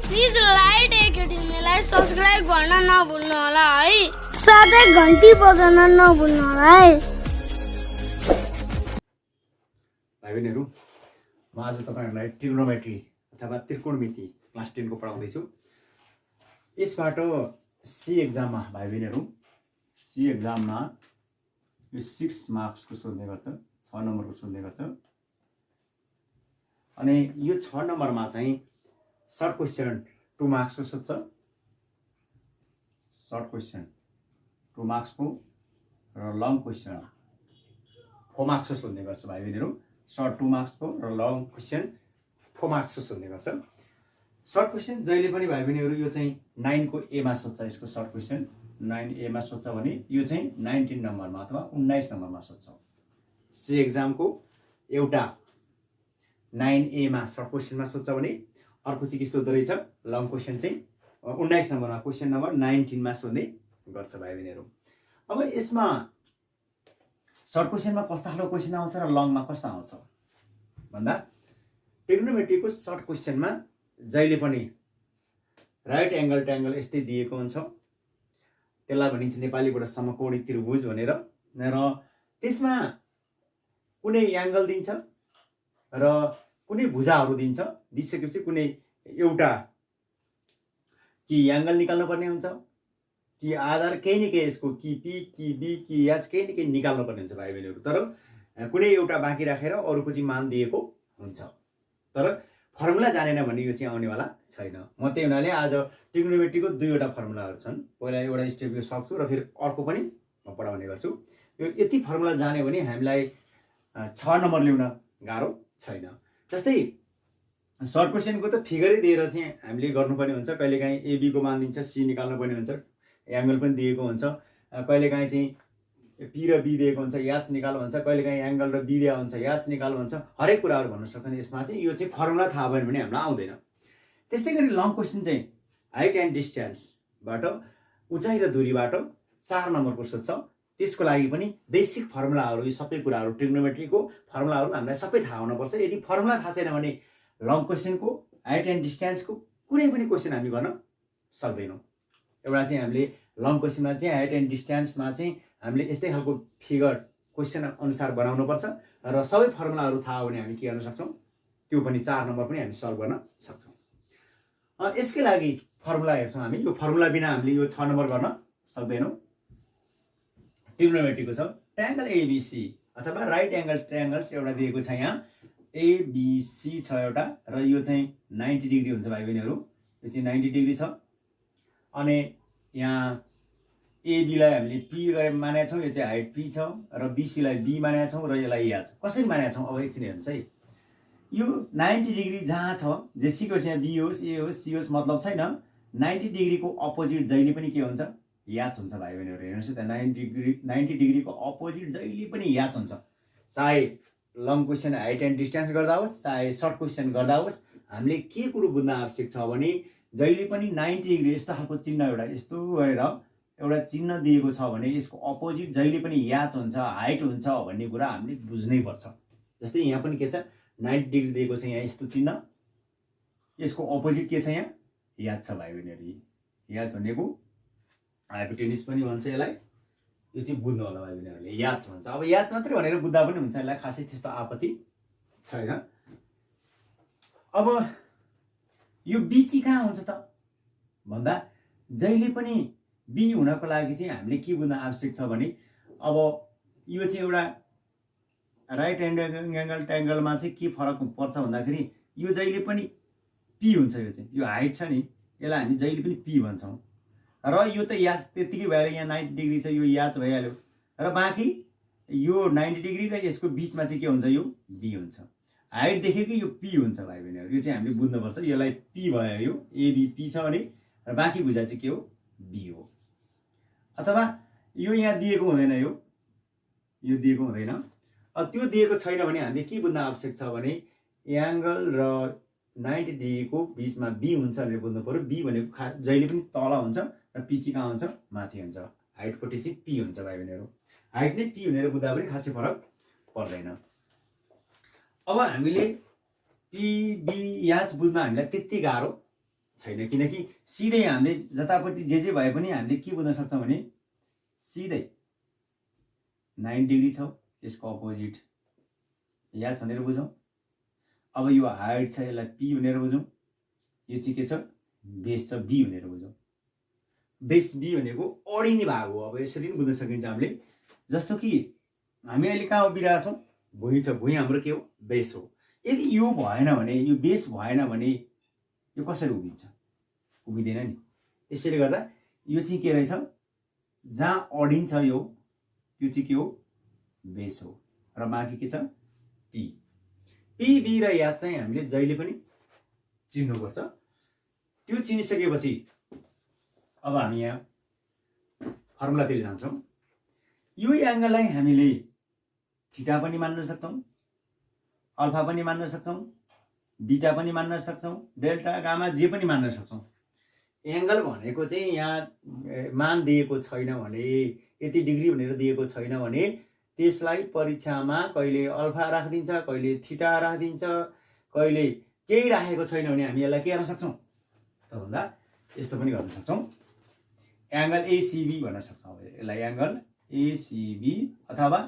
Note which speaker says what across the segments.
Speaker 1: Please light एकेडमीलाई subscribe गर्न नभुल्नु होला है, साथै घन्टी बजाउन नभुल्नु होला है।
Speaker 2: भाइ बहिनीहरू, म आज तपाईहरुलाई ट्रिग्नोमेट्री अथवा त्रिकोणमिति क्लास 10 को पढाउँदैछु। यसबाट सी एक्जाममा भाइ बहिनीहरू, सी एक्जाममा यो 6 मार्क्सको सोध्ने गर्छ, 6 नम्बरको सोध्ने गर्छ। अनि यो 6 नम्बरमा चाहिँ सर्ट क्वेशन 2 मार्क्सको सोध्छ, सर्ट क्वेशन 2 मार्क्सको र लङ क्वेशन 4 मार्क्सको सोध्ने गर्छ भाइ बहिनीहरू। सर्ट 2 मार्क्सको र लङ क्वेशन 4 मार्क्सको सोध्ने गर्छ। सर्ट क्वेशन जहिले पनि भाइ बहिनीहरू यो चाहिँ 9 को ए मा सोध्छ। यसको सर्ट क्वेशन 9 ए मा सोध्छ भने यो चाहिँ 19 नम्बरमा अथवा 19 नम्बरमा सोध्छ। सी एक्जामको एउटा 9 ए मा सर्ट क्वेशनमा सोध्छ भने अर्को चाहिँ के सोध्दो रहेछ, लङ क्वेशन चाहिँ 19 नम्बरमा, क्वेशन नम्बर 19 मा सोध्ने गर्छ भाइ बहिनीहरू। अब यसमा सर्ट क्वेशनमा कस्ता खालको क्वेशन आउँछ र लङमा कस्ता आउँछ भन्दा, ट्रिग्नोमेट्रीको सर्ट क्वेशनमा जहिले पनि राइट एंगल ट्रायंगल यस्तै दिएको हुन्छ, त्यसलाई भनिन्छ नेपालीबाट समकोणी त्रिभुज भनेर। र त्यसमा कुनै एंगल दिन्छ र कुनै भुजाहरू दिन्छ। दिइसकेपछि कुनै एउटा कि एंगल निकाल्नु पर्ने हुन्छ, कि आधार केही न केही यसको कि पी कि बी कि एच केही न केही निकाल्नु पर्ने हुन्छ भाइ बहिनीहरू। तर कुनै एउटा बाँकी राखेर अरूको चाहिँ मान दिएको हुन्छ, तर फर्मुला जानेन भने यो चाहिँ आउनेवाला छैन। म त्यही हुनाले आज ट्रिग्नोमेट्रीको 2वटा फर्मुलाहरू छन्। पहिला एउटा स्टेप यो सक्छु र फेरि अर्को पनि म पढाउने गर्छु। यो यति फर्मुला जान्यो भने हामीलाई 6 नम्बर ल्याउन गाह्रो छैन। जस्तै सर्ट क्वेशनको त फिगरै दिएर चाहिँ हामीले गर्नुपर्ने हुन्छ। कहिलेकाहीँ एबी को मान दिन्छ, सी निकाल्नु पर्ने हुन्छ, एंगल पनि दिएको हुन्छ। कहिलेकाहीँ चाहिँ पी र बी दिएको हुन्छ, एच निकाल्नु भन्छ। कहिलेकाहीँ एंगल र बी दिएको हुन्छ, एच निकाल्नु भन्छ। हरेक कुराहरू भन्न सक्छन् यसमा चाहिँ। यो चाहिँ फर्मुला थाहा भएन भने हामीलाई आउँदैन। त्यस्तै गरी लङ क्वेशन चाहिँ हाइट एन्ड डिस्टेन्सबाट, उचाइ र दूरीबाट 4 नम्बरको सोध्छ। त्यसको लागि पनि बेसिक फर्मुलाहरू, यो सबै कुराहरू ट्रिग्नोमेट्रीको फर्मुलाहरू हामीलाई सबै थाहा हुनुपर्छ। यदि फर्मुला थाहा छैन भने लङ क्वेशनको हाइट एन्ड डिस्टेन्सको कुनै पनि क्वेशन हामी गर्न सक्दैनौँ। एउटा चाहिँ हामीले लङ क्वेशनमा चाहिँ हाइट एन्ड डिस्टेन्समा चाहिँ हामीले यस्तै खालको फिगर क्वेशन अनुसार बनाउनुपर्छ र सबै फर्मुलाहरू थाहा हो भने हामी के गर्न सक्छौँ, त्यो पनि 4 नम्बर पनि हामी सल्भ गर्न सक्छौँ। यसकै लागि फर्मुला हेर्छौँ हामी। यो फर्मुला बिना हामीले यो 6 नम्बर गर्न सक्दैनौँ। ट्रिग्नोमेट्रीको छ ट्रायंगल एबीसी अथवा राइट एंगल ट्रायंगल्स एउटा दिएको छ यहाँ, एबीसी छ एउटा, र यो चाहिँ 90 डिग्री हुन्छ भाइ बहिनीहरू। यो चाहिँ 90 डिग्री छ। अनि यहाँ एबीलाई हामीले पी गरेर मानेका छौँ, यो चाहिँ हाइट पी छ, र बीसीलाई बी मानेका छौँ, र यसलाई या छ। कसरी मानेका छौँ अब एकछिन हेर्नुहोस् है। यो 90 डिग्री जहाँ छ, जेसीको यहाँ बी होस्, ए होस्, सी होस्, मतलब छैन। 90 डिग्रीको अपोजिट जहिले पनि के हुन्छ, याच हुन्छ भाइ बहिनीहरू। हेर्नुहोस् त, 90 डिग्रीको अपोजिट जहिले पनि याच हुन्छ। चाहे long question height and distance गर्दा होस्, चाहे सर्ट क्वेशन गर्दा होस्, हामीले के कुरो बुझ्न आवश्यक छ भने जहिले पनि 90 डिग्री यस्तो खालको चिन्ह एउटा यस्तो गरेर एउटा चिन्ह दिएको छ भने यसको अपोजिट जहिले पनि याच हुन्छ, हाइट हुन्छ भन्ने कुरा हामीले बुझ्नै पर्छ। जस्तै यहाँ पनि के छ, 90 डिग्री दिएको छ यहाँ यस्तो चिन्ह, यसको अपोजिट के छ यहाँ, याच छ भाइ बहिनीहरू। याच भनेको हाइपोटेनिस पनि भन्छ यसलाई। यो चाहिँ बुझ्नु होला भाइ बहिनीहरूले, याच भन्छ। अब याच मात्रै भनेर बुझ्दा पनि हुन्छ, यसलाई खासै त्यस्तो आपत्ति छैन। अब यो बी चाहिँ कहाँ हुन्छ त भन्दा, जहिले पनि बी हुनको लागि चाहिँ हामीले के बुझ्न आवश्यक छ भने, अब यो चाहिँ एउटा राइट एंगल ट्रायंगलमा चाहिँ के फरक पर्छ भन्दाखेरि यो जहिले पनि पी हुन्छ। यो चाहिँ यो हाइट छ नि, यसलाई हामी जहिले पनि पी भन्छौँ। र यो त याच त्यतिकै भइहाल्यो, यहाँ 90 डिग्री छ, यो याच भइहाल्यो। र बाँकी यो 90 डिग्री र यसको बिचमा चाहिँ के हुन्छ, यो बी हुन्छ। हाइट देखेको यो पी हुन्छ भाइ बहिनीहरू। यो चाहिँ हामीले बुझ्नुपर्छ। यसलाई पी भयो, यो एबी पी छ भने, र बाँकी भुजा चाहिँ के हो, बी हो। अथवा यो यहाँ दिएको हुँदैन, यो दिएको हुँदैन। त्यो दिएको छैन भने हामीले के बुझ्न आवश्यक छ भने एंगल र 90 डिग्रीको बिचमा बी हुन्छ भनेर बुझ्नु पर्यो। बी भनेको जहिले पनि तल हुन्छ र पी चाहिँ कहाँ हुन्छ, माथि हुन्छ। हाइटपट्टि चाहिँ पी हुन्छ भाइ बहिनीहरू। हाइट नै पी भनेर बुझ्दा पनि खासै फरक पर्दैन। अब हामीले पी बी याच बुझ्न हामीलाई त्यति गाह्रो छैन, किनकि सिधै हामीले जतापट्टि जे भए पनि हामीले के बुझ्न सक्छौँ भने सिधै 90 डिग्री छ, यसको अपोजिट याच भनेर बुझौँ। अब यो हाइट छ, यसलाई पी भनेर बुझौँ। यो चाहिँ के छ, बेस छ, बी भनेर बुझौँ। बेस बी भनेको अडिने भाग हो। अब यसरी पनि बुझ्न सकिन्छ हामीले। जस्तो कि हामी अहिले कहाँ उभिरहेको छौँ, भुइँ छ, भुइँ हाम्रो के हो, बेस हो। यदि यो भएन भने, यो बेस भएन भने यो कसरी उभिन्छ, उभिँदैन नि। त्यसैले गर्दा यो चाहिँ के रहेछ, जहाँ अडिन्छ यो, त्यो चाहिँ के हो, बेस हो। र बाँकी के छ, पी। पी, बी र याद चाहिँ हामीले जहिले पनि चिन्नुपर्छ। त्यो चिनिसकेपछि अब हामी यहाँ फर्मुलातिर जान्छौँ। यो एङ्गललाई हामीले थीटा पनि मान्न सक्छौँ, अल्फा पनि मान्न सक्छौँ, बीटा पनि मान्न सक्छौँ, डेल्टा, गामा जे पनि मान्न सक्छौँ। एङ्गल भनेको चाहिँ यहाँ मान दिएको छैन भने, यति डिग्री भनेर दिएको छैन भने त्यसलाई परीक्षामा कहिले अल्फा राखिदिन्छ, कहिले थीटा राखिदिन्छ, कहिले केही राखेको छैन भने हामी यसलाई के गर्न सक्छौँ त भन्दा यस्तो पनि गर्न सक्छौँ, एङ्गल एसिबी भन्न सक्छौँ। यसलाई एङ्गल एसिबी अथवा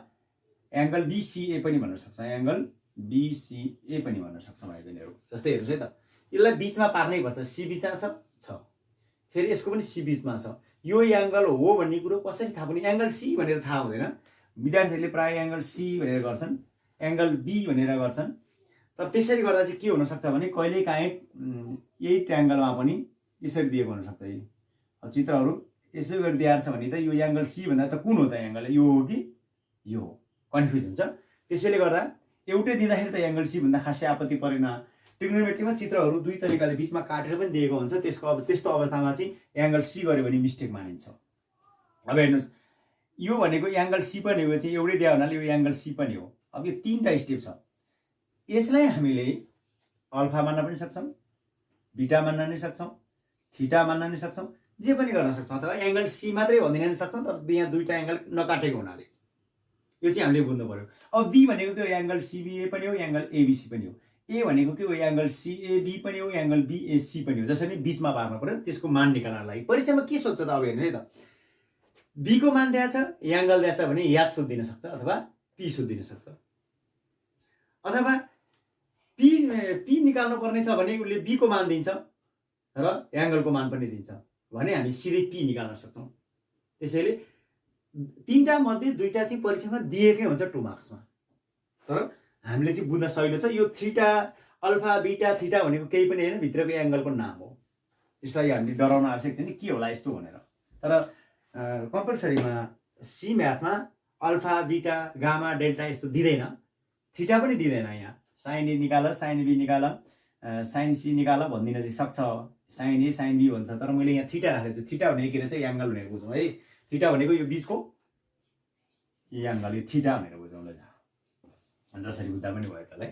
Speaker 2: एङ्गल बिसिए पनि भन्न सक्छौँ, एङ्गल बिसिए पनि भन्न सक्छौँ भाइ बहिनीहरू। जस्तै हेर्नुहोस् है त, यसलाई बिचमा पार्नै पर्छ। सी बिचमा छ, फेरि यसको पनि सी बिचमा छ। यो एङ्गल हो भन्ने कुरो कसरी थाहा पनि, एङ्गल सी भनेर थाहा हुँदैन। विद्यार्थीहरूले प्रायः एङ्गल सी भनेर गर्छन्, एङ्गल बी भनेर गर्छन्। तर त्यसरी गर्दा चाहिँ के हुनसक्छ भने कहिलेकाहीँ यही ट्रायङ्गलमा पनि यसरी दिएको हुनसक्छ। अब चित्रहरू यसो गरी दिएर छ भने त यो एङ्गल सी भन्दा त कुन हो त एङ्गल, यो हो कि यो हो, कन्फ्युज हुन्छ। त्यसैले गर्दा एउटै दिँदाखेरि त एङ्गल सी भन्दा खासै आपत्ति परेन। ट्रिग्नोमेट्रीमा चित्रहरू दुई तरिकाले बिचमा काटेर पनि दिएको हुन्छ। त्यस्तो अवस्थामा चाहिँ एङ्गल सी गऱ्यो भने मिस्टेक मानिन्छ। अब हेर्नुहोस्, यो भनेको एङ्गल सी पनि हो, चाहिँ एउटै दियो हुनाले यो एङ्गल सी पनि हो। अब यो तीनटा स्टेप छ। यसलाई हामीले अल्फा मान्न पनि सक्छौँ, बीटा मान्न पनि सक्छौँ, थीटा मान्न पनि सक्छौँ, जे पनि गर्न सक्छौँ। अथवा एङ्गल सी मात्रै भनिदिन पनि सक्छौँ, तर यहाँ दुईटा एङ्गल नकाटेको हुनाले यो चाहिँ हामीले बुझ्नु पर्यो। अब बी भनेको के हो, एङ्गल सिबिए पनि हो, एङ्गल एबिसी पनि हो। ए भनेको के हो, एङ्गल सिएबी पनि हो, एङ्गल बिएसी पनि हो। जसरी बिचमा पार्नु पर्यो, त्यसको मान निकाल्नको लागि परीक्षामा के सोध्छ त। अब हेर्नुहोस् है त, बी को मान दिएको छ, एङ्गल दिएको छ भने याद सोधिदिन सक्छ अथवा पी सोधिदिन सक्छ। अथवा पी निकाल्नु पर्ने छ भने उसले बी को मान दिन्छ र एङ्गलको मान पनि दिन्छ भने हामी सिधै पी निकाल्न सक्छौँ। त्यसैले तीनटा मध्ये दुईटा चाहिँ परीक्षामा दिएकै हुन्छ 2 मार्क्समा। तर हामीले चाहिँ बुझ्न सजिलो छ। यो थीटा, अल्फा, बीटा, थीटा भनेको केही पनि होइन, भित्रको एङ्गलको नाम हो। यसलाई हामीले डराउन आवश्यक छैन के होला यस्तो भनेर। तर कम्पलसरीमा सी म्याथमा अल्फा, बीटा, गामा, डेल्टा यस्तो दिँदैन, थीटा पनि दिँदैन। यहाँ साइन ए निकाल, साइन बी निकाल, साइन सी निकाल भनिदिन चाहिँ सक्छ, साइन ए साइन बी भन्छ। तर मैले यहाँ थीटा राखेको छु। थीटा भनेको के रहेछ, एङ्गल भनेर बुझौँ है। थीटा भनेको यो बिचको एङ्गल, यो थीटा भनेर बुझौँ ल। जसरी बुझ्दा पनि भयो तँलाई।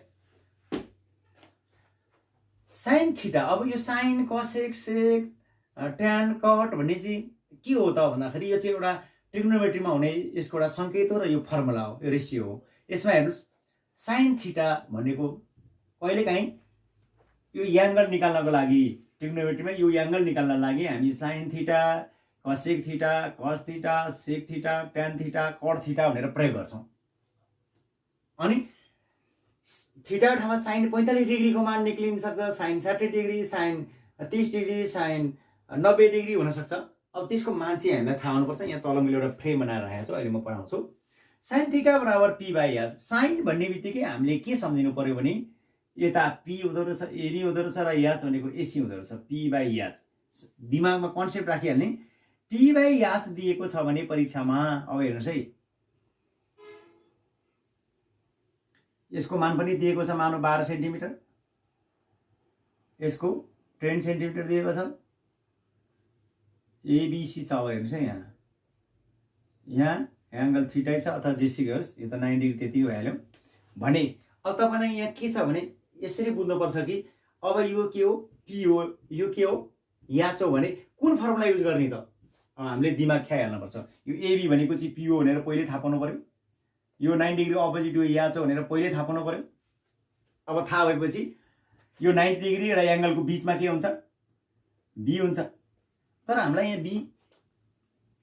Speaker 2: साइन थीटा, अब यो साइन, कसेक, सेक, ट्यान, कट भन्ने चाहिँ के हो त भन्दाखेरि यो चाहिँ एउटा ट्रिग्नोमेट्रीमा हुने यसको एउटा सङ्केत हो र यो फर्मुला हो, यो रेसियो हो। यसमा हेर्नुहोस्, साइन थीटा भनेको कहिलेकाहीँ यो एङ्गल निकाल्नको लागि ट्रिग्नोमेट्रीमा यो एङ्गल निकाल्नको लागि हामी sine theta, cosec theta, cos theta, sec theta, tan theta, cut theta भनेर प्रयोग गर्छौँ। अनि थीटाको ठाउँमा साइन 45 डिग्रीको मान निक्लिन सक्छ, sine 60 degree, sine 30 degree, sine 90 degree हुनसक्छ। अब त्यसको मान चाहिँ हामीलाई थाहा हुनुपर्छ। यहाँ तल मैले एउटा फ्रेम बनाएर राखेको छु, अहिले म पढाउँछु। साइन थीटा बराबर पी बाई एच। साइन भन्ने बित्तिकै हामीले के सम्झिनु पर्यो भने यता पी हुँदो रहेछ, एबी हुँदो रहेछ र एच भनेको एसी हुँदो रहेछ, पी बाई एच। दिमागमा कन्सेप्ट राखिहाल्ने। पी बाई एच दिएको छ भने परीक्षामा, अब हेर्नुहोस् है, यसको मान पनि दिएको छ, मानौ 12 सेन्टिमिटर, यसको 10 सेन्टिमिटर दिएको छ, एबिसी छ। अब हेर्नुहोस् है, यहाँ एङ्गल थीटा छ अथवा जेसी होस्, यो त 90 डिग्री त्यति भइहाल्यो भने। अब तपाईँलाई यहाँ के छ भने यसरी बुझ्नुपर्छ कि अब यो के हो, पी हो, यो के हो, याच हो भने कुन फर्मुला युज गर्ने त हामीले दिमाग ख्याइहाल्नुपर्छ। यो एबी भनेको चाहिँ पी हो भनेर पहिले थाहा पाउनु पर्यो। यो 90 डिग्री अपोजिट यो याच हो भनेर पहिले थाहा पाउनु पर्यो। अब थाहा भएपछि यो 90 डिग्री र एङ्गलको बिचमा के हुन्छ, बी हुन्छ। तर हामीलाई यहाँ बी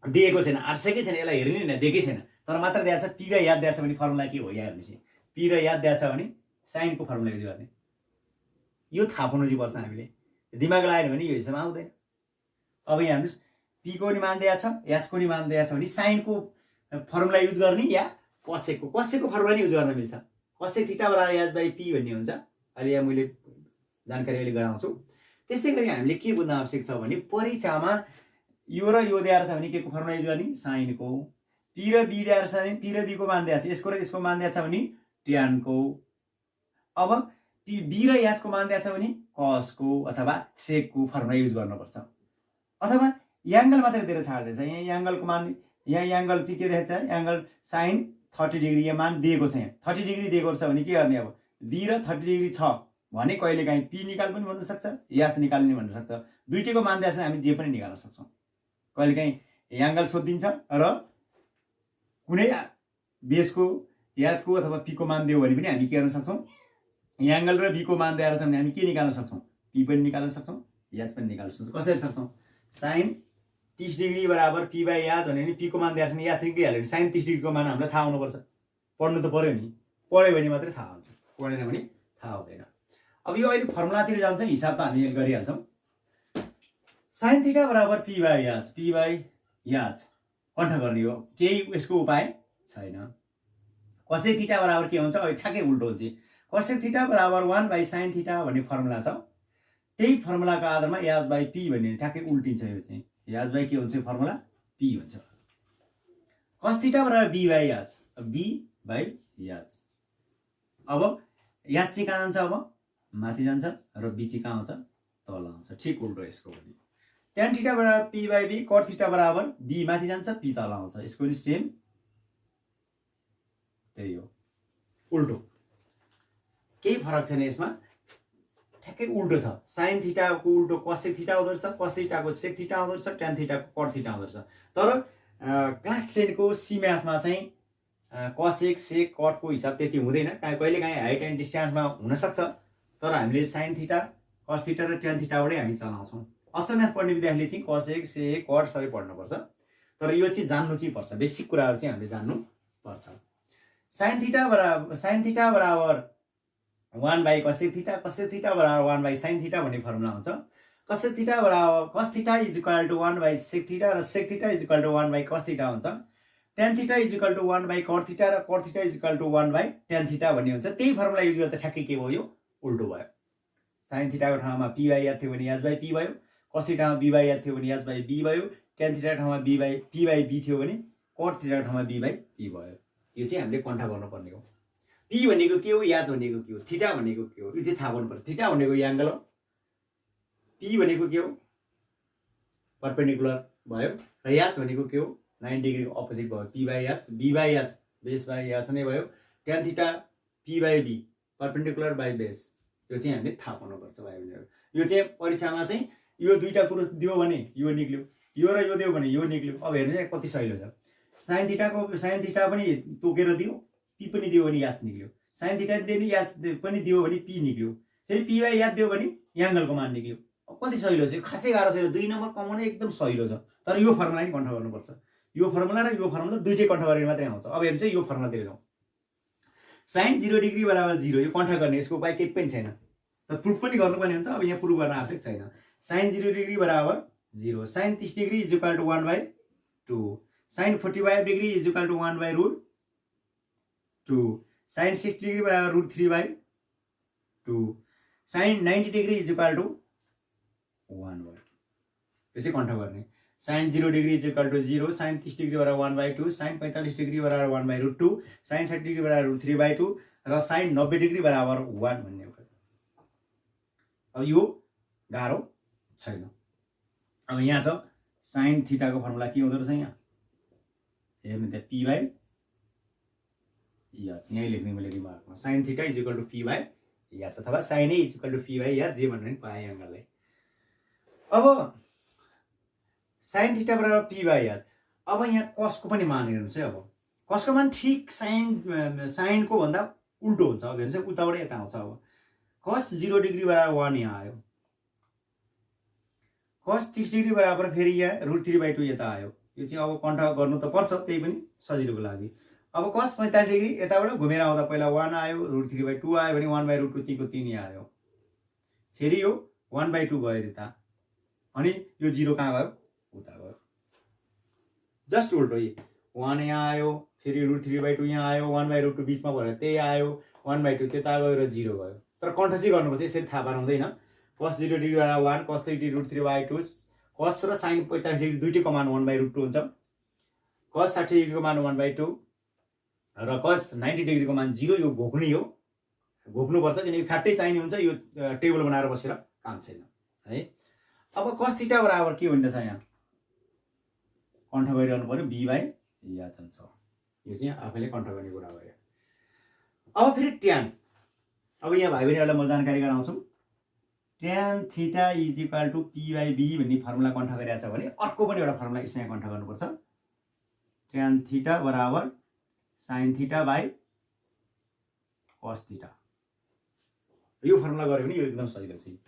Speaker 2: दिएको छैन, आवश्यकै छैन, यसलाई हेर्ने नि दिएकै छैन, तर मात्र दिएको छ। पी र याद दिएको छ भने फर्मुला के हो यहाँ हेर्नुहोस्। पी र याद दिएको छ भने साइनको फर्मुला युज गर्ने, यो थाहा पाउनु चाहिँ पर्छ हामीले। दिमाग लगाएन भने यो हिसाब आउँदैन। अब यहाँ हेर्नुहोस् पी को नि मान दिएको छ, एच को नि मान दिएको छ भने साइनको फर्मुला युज गर्ने या कसेकको फर्मुला नि युज गर्न मिल्छ। कसेक थीटा बराबर एच बाई पी भन्ने हुन्छ। अहिले यहाँ मैले जानकारी अहिले गराउँछु। त्यस्तै गरी हामीले के बुझ्न आवश्यक छ भने परीक्षामा यो र यो दिएर छ भने के को फर्मुला युज गर्ने, साइनको। पी र बी दिएर छ भने पी र बी को मान दिएको छ, यसको र यसको मान दिएको छ भने ट्यानको। अब बी र एच को मान दिएको छ भने कसको अथवा सेकको फर्मुला युज गर्नुपर्छ। अथवा एङ्गल मात्रै दिएर छाड्दैछ, यहाँ एङ्गलको मान, यहाँ एङ्गल चाहिँ के दिएको छ, एङ्गल साइन 30 डिग्री यहाँ मान दिएको छ। यहाँ 30 डिग्री दिएको छ भने के गर्ने, अब बी र 30 डिग्री छ भने कहिले काहीँ पी निकाल पनि भन्न सक्छ, एच निकाल्ने भन्न सक्छ। दुईटैको मान दिएको छ हामी जे पनि निकाल्न सक्छौँ। कहिले काहीँ एङ्गल सोधिन्छ र कुनै बेसको एचको अथवा पीको मान दियो भने पनि हामी के गर्न सक्छौँ, एङ्गल र बीको मान दिएर छ भने हामी के निकाल्न सक्छौँ, पी पनि निकाल्न सक्छौँ, एच पनि निकाल्न सक्छौँ। कसरी सक्छौँ, साइन 30 डिग्री बराबर पी बाई एच भने नि पीको मान दिएर छ भने एच निक्लिहाल्यो भने साइन 30 डिग्रीको मान हामीलाई थाहा हुनुपर्छ। पढ्नु त पऱ्यो नि, पढ्यो भने मात्रै थाहा हुन्छ, पढेन भने थाहा हुँदैन। अब यो अहिले फर्मुलातिर जान्छ, हिसाब त हामी गरिहाल्छौँ। साइन थीटा बराबर पी बाई एच कन्ठ गर्ने हो, केही यसको उपाय छैन। कसेक थीटा बराबर के हुन्छ, अहिले ठ्याक्कै उल्टो हुन्छ। कसेक थीटा बराबर 1 बाई साइन थीटा भन्ने फर्मुला छ, त्यही फर्मुलाको आधारमा एच बाई पी भन्ने ठ्याक्कै उल्टिन्छ। यो चाहिँ एच बाई के हुन्छ, फर्मुला पी हुन्छ। कस थीटा बराबर B by H, B by H. अब एच चाहिँ कहाँ जान्छ, अब माथि जान्छ र बी चाहिँ कहाँ आउँछ, तल आउँछ। ठिक उल्टो यसको पनि। ट्यान थीटा बराबर P by B, cot theta बराबर बी माथि जान्छ पी तल आउँछ। यसको पनि सेम त्यही हो, उल्टो, केही फरक छैन यसमा, ठ्याक्कै उल्टो छ। साइन थीटाको उल्टो कसेक थीटा आउँदो रहेछ, कस थीटाको सेक थीटा आउँदो रहेछ, ट्यान थीटाको कट थीटा आउँदो रहेछ। तर क्लास 10 को सी म्याथमा चाहिँ कसेक सेक कटको हिसाब त्यति हुँदैन। कहिले काहीँ हाइट एन्ड डिस्टेन्समा हुनसक्छ, तर हामीले साइन थीटा कस थीटा र ट्यान थीटाबाटै हामी चलाउँछौँ। अक्षर म्याथ पढ्ने विद्यार्थीले चाहिँ कसेक सेक कट सबै पढ्नुपर्छ, तर यो चाहिँ जान्नु चाहिँ पर्छ, बेसिक कुराहरू चाहिँ हामीले जान्नु पर्छ। साइन थीटा बराबर 1 बाई कसेक थीटा बराबर 1 बाई साइन थीटा भन्ने फर्मुला हुन्छ। कसेक थीटा बराबर cos theta is equal to 1 by sec theta र sec theta is equal to 1 by cos theta हुन्छ। Tan theta is equal to 1 by cot theta र cot theta is equal to 1 by tan theta भन्ने हुन्छ। त्यही formula use गर्दा ठ्याक्कै के भयो, उल्टो भयो। साइन थीटाको ठाउँमा पी बाई एच थियो भने एच बाई पी भयो, कस थीटामा बी बाई एच थियो भने एच बाई बी भयो, ट्यान थीटाको ठाउँमा पी बाई बी थियो भने कट थीटाको ठाउँमा बी बाई पी भयो। यो चाहिँ हामीले कन्ठा गर्नुपर्ने हो। पी भनेको के हो, एच भनेको के हो, थीटा भनेको के हो, यो चाहिँ थाहा पाउनुपर्छ। थीटा भनेको एङ्गल हो, पी भनेको के हो, परपेन्डिकुलर भयो, र एच भनेको के हो, 90 डिग्रीको अपोजिट भयो। P by H, B by H, base by H नै भयो। Tan theta P by B, perpendicular by base, यो चाहिँ हामीले थाहा पाउनुपर्छ भाइ बहिनीहरू। यो चाहिँ परीक्षामा चाहिँ यो दुईटा कुरो दियो भने यो निक्ल्यो, यो र यो दियो भने यो निक्ल्यो। अब हेर्नुहोस् कति सहिलो छ। साइन थीटा पनि तोकेर दियो, पी पनि दियो भने एच निक्ल्यो। साइन थीटा दियो भने एच पनि दियो भने पी निक्ल्यो। फेरि पी बाई एच दियो भने एङ्गलको मान निक्ल्यो। अब कति सहिलो छ, खासै गाह्रो छैन। 2 नम्बर कमाउने एकदम सहिलो छ। तर यो फर्मुला नि कन्ठ गर्नुपर्छ। यो फर्मुला र यो फर्मुला दुईटै कन्ठ गरेर मात्रै आउँछ। अब हेर्नु चाहिँ यो फर्मुलातिर जाउँ। साइन 0 डिग्री बराबर 0, यो कन्ठ गर्ने, यसको उपाय केही पनि छैन। तर प्रुफ पनि गर्नुपर्ने हुन्छ। अब यहाँ प्रुफ गर्न आवश्यक छैन। साइन 0 डिग्री बराबर 0, sine 30 degree is equal to 1 by 2, sine 45 degree is equal to 1 by root 2, sine 60 degree बराबर root 3 by 2, sine 90 degree is equal to 1 by 2। यो चाहिँ कन्ठ गर्ने। Sine 0 degree is equal to 0, sine 30 degree बराबर 1 by 2, sine 45 degree बराबर 1 by root 2, sine 60 degree बराबर root 3 by 2 र sign 90 degree बराबर 1 भन्ने हो। अब यो गाह्रो छैन। अब यहाँ छ साइन थीटाको फर्मुला के हुँदो रहेछ, यहाँ हेर्नु त्यहाँ पी बाई एच, यहीँ लेख्ने मैले रिमार्कमा। Sine theta is equal to P by H अथवा sine A is equal to P by H, जे भन्नु पनि पाएँ एङ्गललाई। अब साइन थीटा बराबर पी बाई एच। अब यहाँ कसको पनि मान हेर्नुहोस् है। अब कसको मान ठिक साइनको भन्दा उल्टो हुन्छ। अब हेर्नुहोस् उताबाट यता आउँछ। अब कस 0 डिग्री बराबर 1 यहाँ आयो, cos 30 डिग्री बराबर फेरि यहाँ √3/2 यता आयो। यो चाहिँ अब कन्ठ गर्नु त पर्छ, त्यही पनि सजिलोको लागि। अब cos 45 डिग्री यताबाट घुमेर आउँदा पहिला 1 आयो, √3/2 आयो भने 1/√2 को 3 आयो। फेरि यो 1/2 गयो त्यता, अनि यो 0 कहाँ गयो? उता गयो। जस्ट उल्टो, 1 यहाँ आयो, फेरि √3/2 यहाँ आयो, 1/√2 बिचमा भएर त्यही आयो, 1/2 त्यता गयो र 0 गयो। तर कन्ठ चाहिँ गर्नुपर्छ, यसरी थाहा पार्नु हुँदैन। cos 0 डिग्री बराबर 1, cos 30 डिग्री √3/2, cos र sin 45 डिग्री दुईटैको मान 1/√2 हुन्छ। cos 60 डिग्रीको मान 1/2 र cos 90 डिग्रीको मान 0। यो घोक्ने हो, घोक्नुपर्छ, किनकि फ्याट्टै चाहिने हुन्छ। यो टेबल बनाएर बसेर काम छैन है। अब cos थीटा बराबर के भनिन्छ यहाँ? कन्ठ गरिरहनु पर्यो, b/याचन छ। यो चाहिँ आफैले कन्ठ गर्ने कुरा भयो। अब फेरि ट्यान, अब यहाँ भाइ बहिनीहरूलाई म जानकारी गराउँछु। tan थीटा = p/b भन्ने फर्मुला कन्ठ गरिरहेको छ भने अर्को पनि एउटा फर्मुला यसमा कन्ठ गर्नुपर्छ। tan थीटा बराबर sin थीटा / cos थीटा। यो फर्मुला गऱ्यो भने यो एकदम सजिलो छ।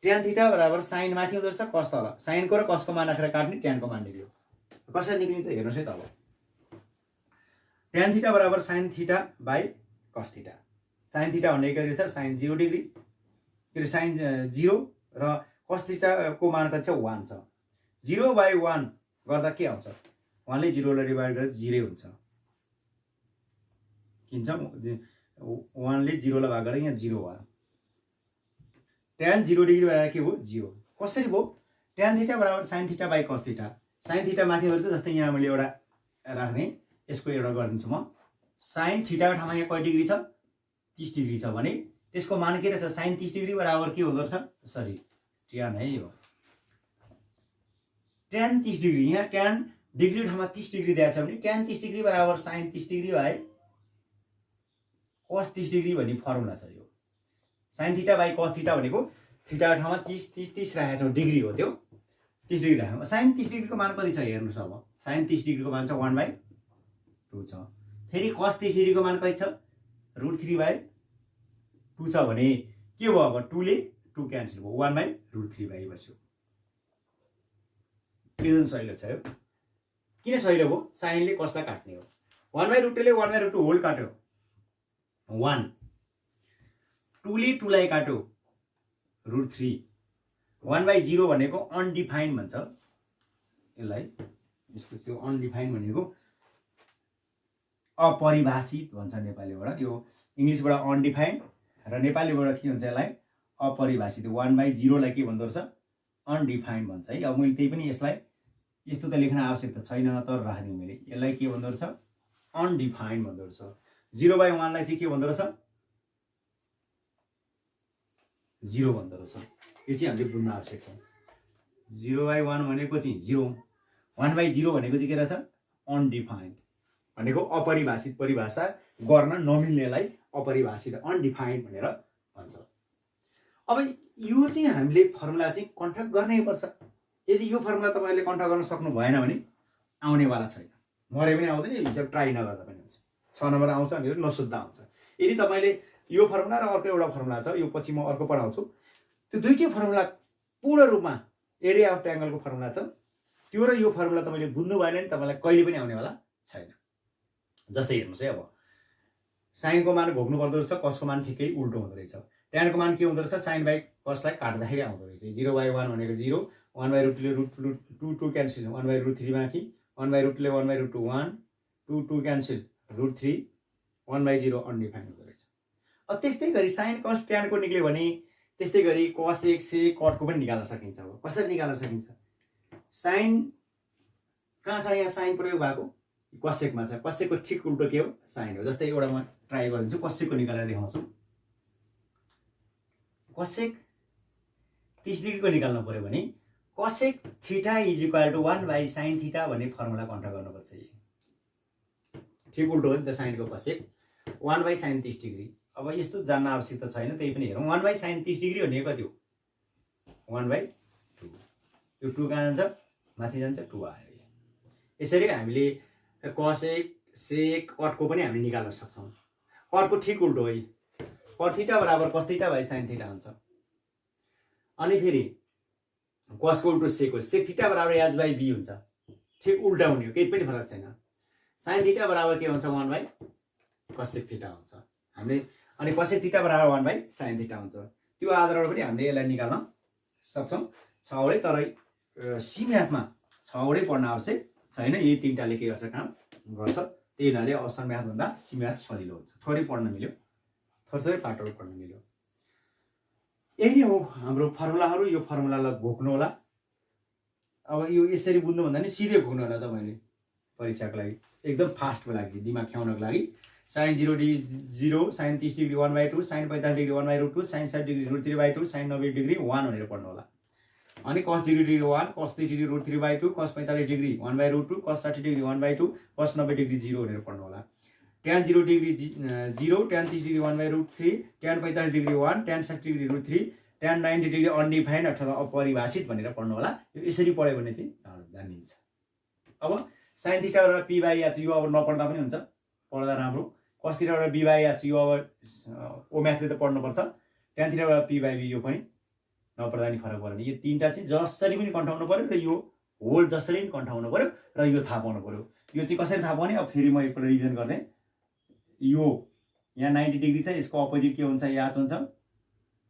Speaker 2: tan थीटा बराबर sin माथि हुँदो रहेछ, cos तल। sin को र cos को मान राखेर काट्ने, tan को मान निक्ल्यो। कसरी निक्लिन्छ हेर्नुहोस् है त। अब tan थीटा बराबर sin theta / cos theta. sin theta भनेको रहेछ sin 0 डिग्री, के sin 0 र cos थीटा को मान कति छ? 1 छ। 0/1 गर्दा के आउँछ? 1 ले 0 लाई डिभाइड गर्दा 0 हुन्छ। किन्छ 1 ले 0 लाई भाग गर्दा यहाँ 0 भयो। tan 0 डिग्री बराबर के हो? 0। कसरी भयो? tan थीटा बराबर sin theta / cos theta. sin theta माथि गर्छ, जस्तै यहाँ मैले एउटा राख्ने, यसको एउटा गरिदिन्छु म। sin थीटा को ठाउँमा यहाँ कति डिग्री छ? 30 डिग्री छ भने त्यसको मान के रहेछ? sin 30 डिग्री बराबर के हुँदो रहेछ? सरी, tan है यो। tan 30 डिग्री, यहाँ tan डिग्री ठाउँमा 30 डिग्री दिएको छ भने tan 30 डिग्री बराबर sin 30 डिग्री / cos 30 डिग्री भन्ने फर्मुला छ। यो sin थीटा / cos थीटा भनेको थीटा ठाउँमा 30 30 30 राखेको छ, डिग्री हो त्यो। 30 डिग्री राख्नु। sin 30 डिग्रीको मान कति छ हेर्नुस्। अब sin 30 डिग्रीको मान छ 1/2 छ। फेरि cos 30 डिग्रीको मान कति छ? √3/2 छ भने के भयो? अब 2 ले 2 क्यान्सल भयो, 1/√3 बस्यो। एकदम सजिलो छ यो। किन सजिलो भयो? sin ले cos लाई काट्ने हो। 1/√2 ले 1/√2 होल काट्यो 1, 2 ले 2 लाई काट्यो √3, 1/0 भनेको अनडिफाइन्ड भन्छ यसलाई। यसको त्यो अनडिफाइन्ड भनेको अपरिभाषित भन्छ नेपालीबाट। यो इङ्ग्लिसबाट अनडिफाइन्ड र नेपालीबाट के हुन्छ यसलाई? अपरिभाषित। 1/0 लाई के भन्दो रहेछ? अनडिफाइन्ड भन्छ है। अब मैले त्यही पनि यसलाई यस्तो त लेख्न आवश्यकता छैन, तर राखिदिउँ मैले। यसलाई के भन्दो रहेछ? अनडिफाइन्ड भन्दो रहेछ। 0/1 लाई चाहिँ के भन्दो रहेछ? 0 भन्दो रहेछ। यो चाहिँ हामीले बुझ्न आवश्यक छ। 0/1 भनेको चाहिँ 0, 1/0 भनेको चाहिँ के रहेछ? अनडिफाइन्ड भनेको अपरिभाषित, परिभाषा गर्न नमिल्नेलाई अपरिभाषित, अनडिफाइन्ड भनेर भन्छ। अब यो चाहिँ हामीले फर्मुला चाहिँ कन्ठ गर्नै पर्छ। यदि यो फर्मुला तपाईले कन्ठ गर्न सक्नु भएन भने आउनेवाला छैन। मरे पनि आउँदैन, हिसाब ट्राई नगर्दा पनि हुन्छ। 6 नम्बर आउँछ अनि नसुत्दा आउँछ। यदि तपाईले यो फर्मुला र अर्को एउटा फर्मुला छ, यो पछि म अर्को पढाउँछु, त्यो दुईटै फर्मुला पूर्ण रूपमा एरिया अफ ट्रायंगलको फर्मुला छ, त्यो र यो फर्मुला तपाईले बुझ्नु भएन भने तपाईलाई कहिले पनि आउनेवाला छैन। जस्तै हेर्नुस् है, अब sin को मान घोक्नु पर्दो रहेछ, cos को मान ठिकै उल्टो हुँदो रहेछ। tan को मान के हुँदो रहेछ? sin / cos लाई काट्दाखेरि आउँदो रहेछ। 0/1 भनेको 0, 1/√2 ले √2 क्यान्सल, 1/√3 बाँकी, 1/√2 ले 1/√2 1, 2 2 क्यान्सल, √3, 1/0 अनडिफाइन्ड हुँदो रहेछ। अब त्यस्तै गरी sin cos tan को निक्ल्यो भने त्यस्तै गरी cos 1 sec cot को पनि निकाल्न सकिन्छ। अब कसरी निकाल्न सकिन्छ? sin कहाँ छ? यहाँ sin प्रयोग भएको cosec मा छ। cosec को ठिक उल्टो के हो? sin हो। जस्तै एउटा म ट्राई गरिदिन्छु, cosec को निकालेर देखाउँछु। cosec 30 डिग्री को निकाल्नु पर्यो भने cosec थीटा = 1/sin थीटा भन्ने फर्मुला कन्ठ गर्नुपर्छ। ठिक उल्टो हो नि त sin को cosec, 1/sin 30 डिग्री। अब यस्तो जान्न आवश्यकता छैन, त्यही पनि हेरौँ। 1/sin 30 डिग्री भनेको कति हो? 1/2। यो 2 कहाँ जान्छ? माथि जान्छ, 2 आयो। यसरी हामीले cosec sec cot को पनि हामीले निकाल्न सक्छौं। cot को ठिक उल्टो है, cot थीटा बराबर cos थीटा / sin थीटा हुन्छ। अनि फेरि कसको उल्टो सेक हो सेक थीटा बराबर एच बाई बी हुन्छ ठिक उल्टा हुने हो केही पनि फरक छैन साइन थीटा बराबर के हुन्छ 1 बाई कसेक थीटा हुन्छ हामीले अनि कसेक थीटा बराबर 1 बाई साइन थीटा हुन्छ त्यो आधारमा पनि हामीले यसलाई निकाल्न सक्छौँ 6 वटै तर सी म्याथमा 6 वटै पढ्न आवश्यक छैन यही तीनटाले के गर्छ काम गर्छ त्यही हुनाले अप्सन म्याथ भन्दा सी म्याथ सजिलो हुन्छ थोरै पढ्न मिल्यो थोरै पाठहरू पढ्न मिल्यो यही नै हो हाम्रो फर्मुलाहरू यो फर्मुलालाई घोक्नु होला अब यो यसरी बुझ्नु भन्दा नि सिधै घोक्नु होला तपाईले परीक्षाको लागि एकदम फास्टको लागि दिमाग ख्याउनको लागि sin 0 0 sin 30 degree 1/2 sin 45 degree 1/√2 sin 60 degree √3/2 sin 90 degree 1 भनेर पढ्नु होला अनि cos 0 degree 1 cos 30 degree √3/2 cos 45 degree 1/√2 cos 60 degree 1/2 cos 90 degree 0 भनेर पढ्नु होला tan 0 degree 0 tan 30 degree 1/√3 tan 45 degree 1 tan 60 degree √3 tan 90 degree undefined अथवा अपरिभाषित भनेर पढ्नु होला यो यसरी पढ्यो भने चाहिँ जानिन्छ अब sin थीटा बराबर p बाइ h यो अब नपढ्दा पनि हुन्छ पढ्दा राम्रो cos थीटा बराबर b बाइ h यो अब ओ म्याथले त पढ्नुपर्छ tan थीटा बराबर p बाइ b यो पनि नपढ्दा नि फरक पर्दैन यो तीनटा चाहिँ जसरी पनि कन्ठाउनु पर्यो र यो होल जसरी पनि कन्ठाउनु पर्यो र यो थाहा पाउनु पर्यो यो चाहिँ कसरी थाहा पाउने अब फेरि म एकपल्ट रिभिजन गर्दै यो यहाँ 90 डिग्री छ यसको अपोजिट के हुन्छ याच हुन्छ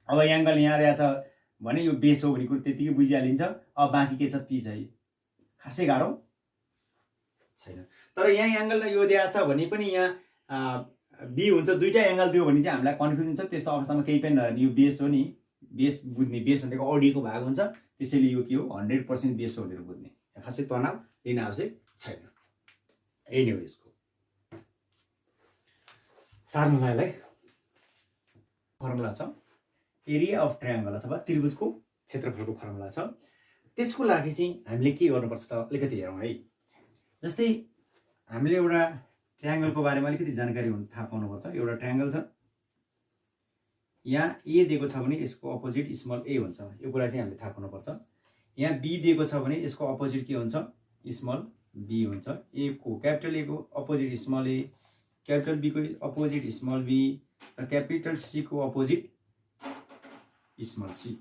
Speaker 2: अब एंगल यहाँ रहेछ भने यो बेस हो भने कुरो त्यतिकै बुझिहालिन्छ अब बाँकी के छ p चाहिँ खासै गाह्रो छैन तर यहाँ एंगललाई यो दिएको छ भने पनि यहाँ बी हुन्छ दुईटा एंगल दियो भने चाहिँ हामीलाई कन्फ्युजन छ त्यस्तो अवस्थामा केही पनि नहुने यो बेस हो नि बेस बुझ्ने बेस भनेको अडियोको भाग हुन्छ त्यसैले यो के हो 100% बेस हो भनेर बुझ्ने खासै तनाव लिन आवश्यक छैन यही नै हो यसको सार्नुलाई फर्मुला छ एरिया अफ ट्रायंगल अथवा त्रिभुजको क्षेत्रफलको फर्मुला छ त्यसको लागि चाहिँ हामीले के गर्नुपर्छ त अलिकति हेरौँ है जस्तै हामीले एउटा ट्रायंगलको बारेमा अलिकति जानकारी हुन थाहा पाउनुपर्छ एउटा ट्रायंगल छ यहाँ ए दिएको छ भने यसको अपोजिट स्मल ए हुन्छ यो कुरा चाहिँ हामीले थाहा पाउनुपर्छ यहाँ बी दिएको छ भने यसको अपोजिट के हुन्छ स्मल बी हुन्छ ए को क्यापिटल ए को opposite small A capital B को अपोजिट स्मल बी र क्यापिटल सी को अपोजिट स्मल सी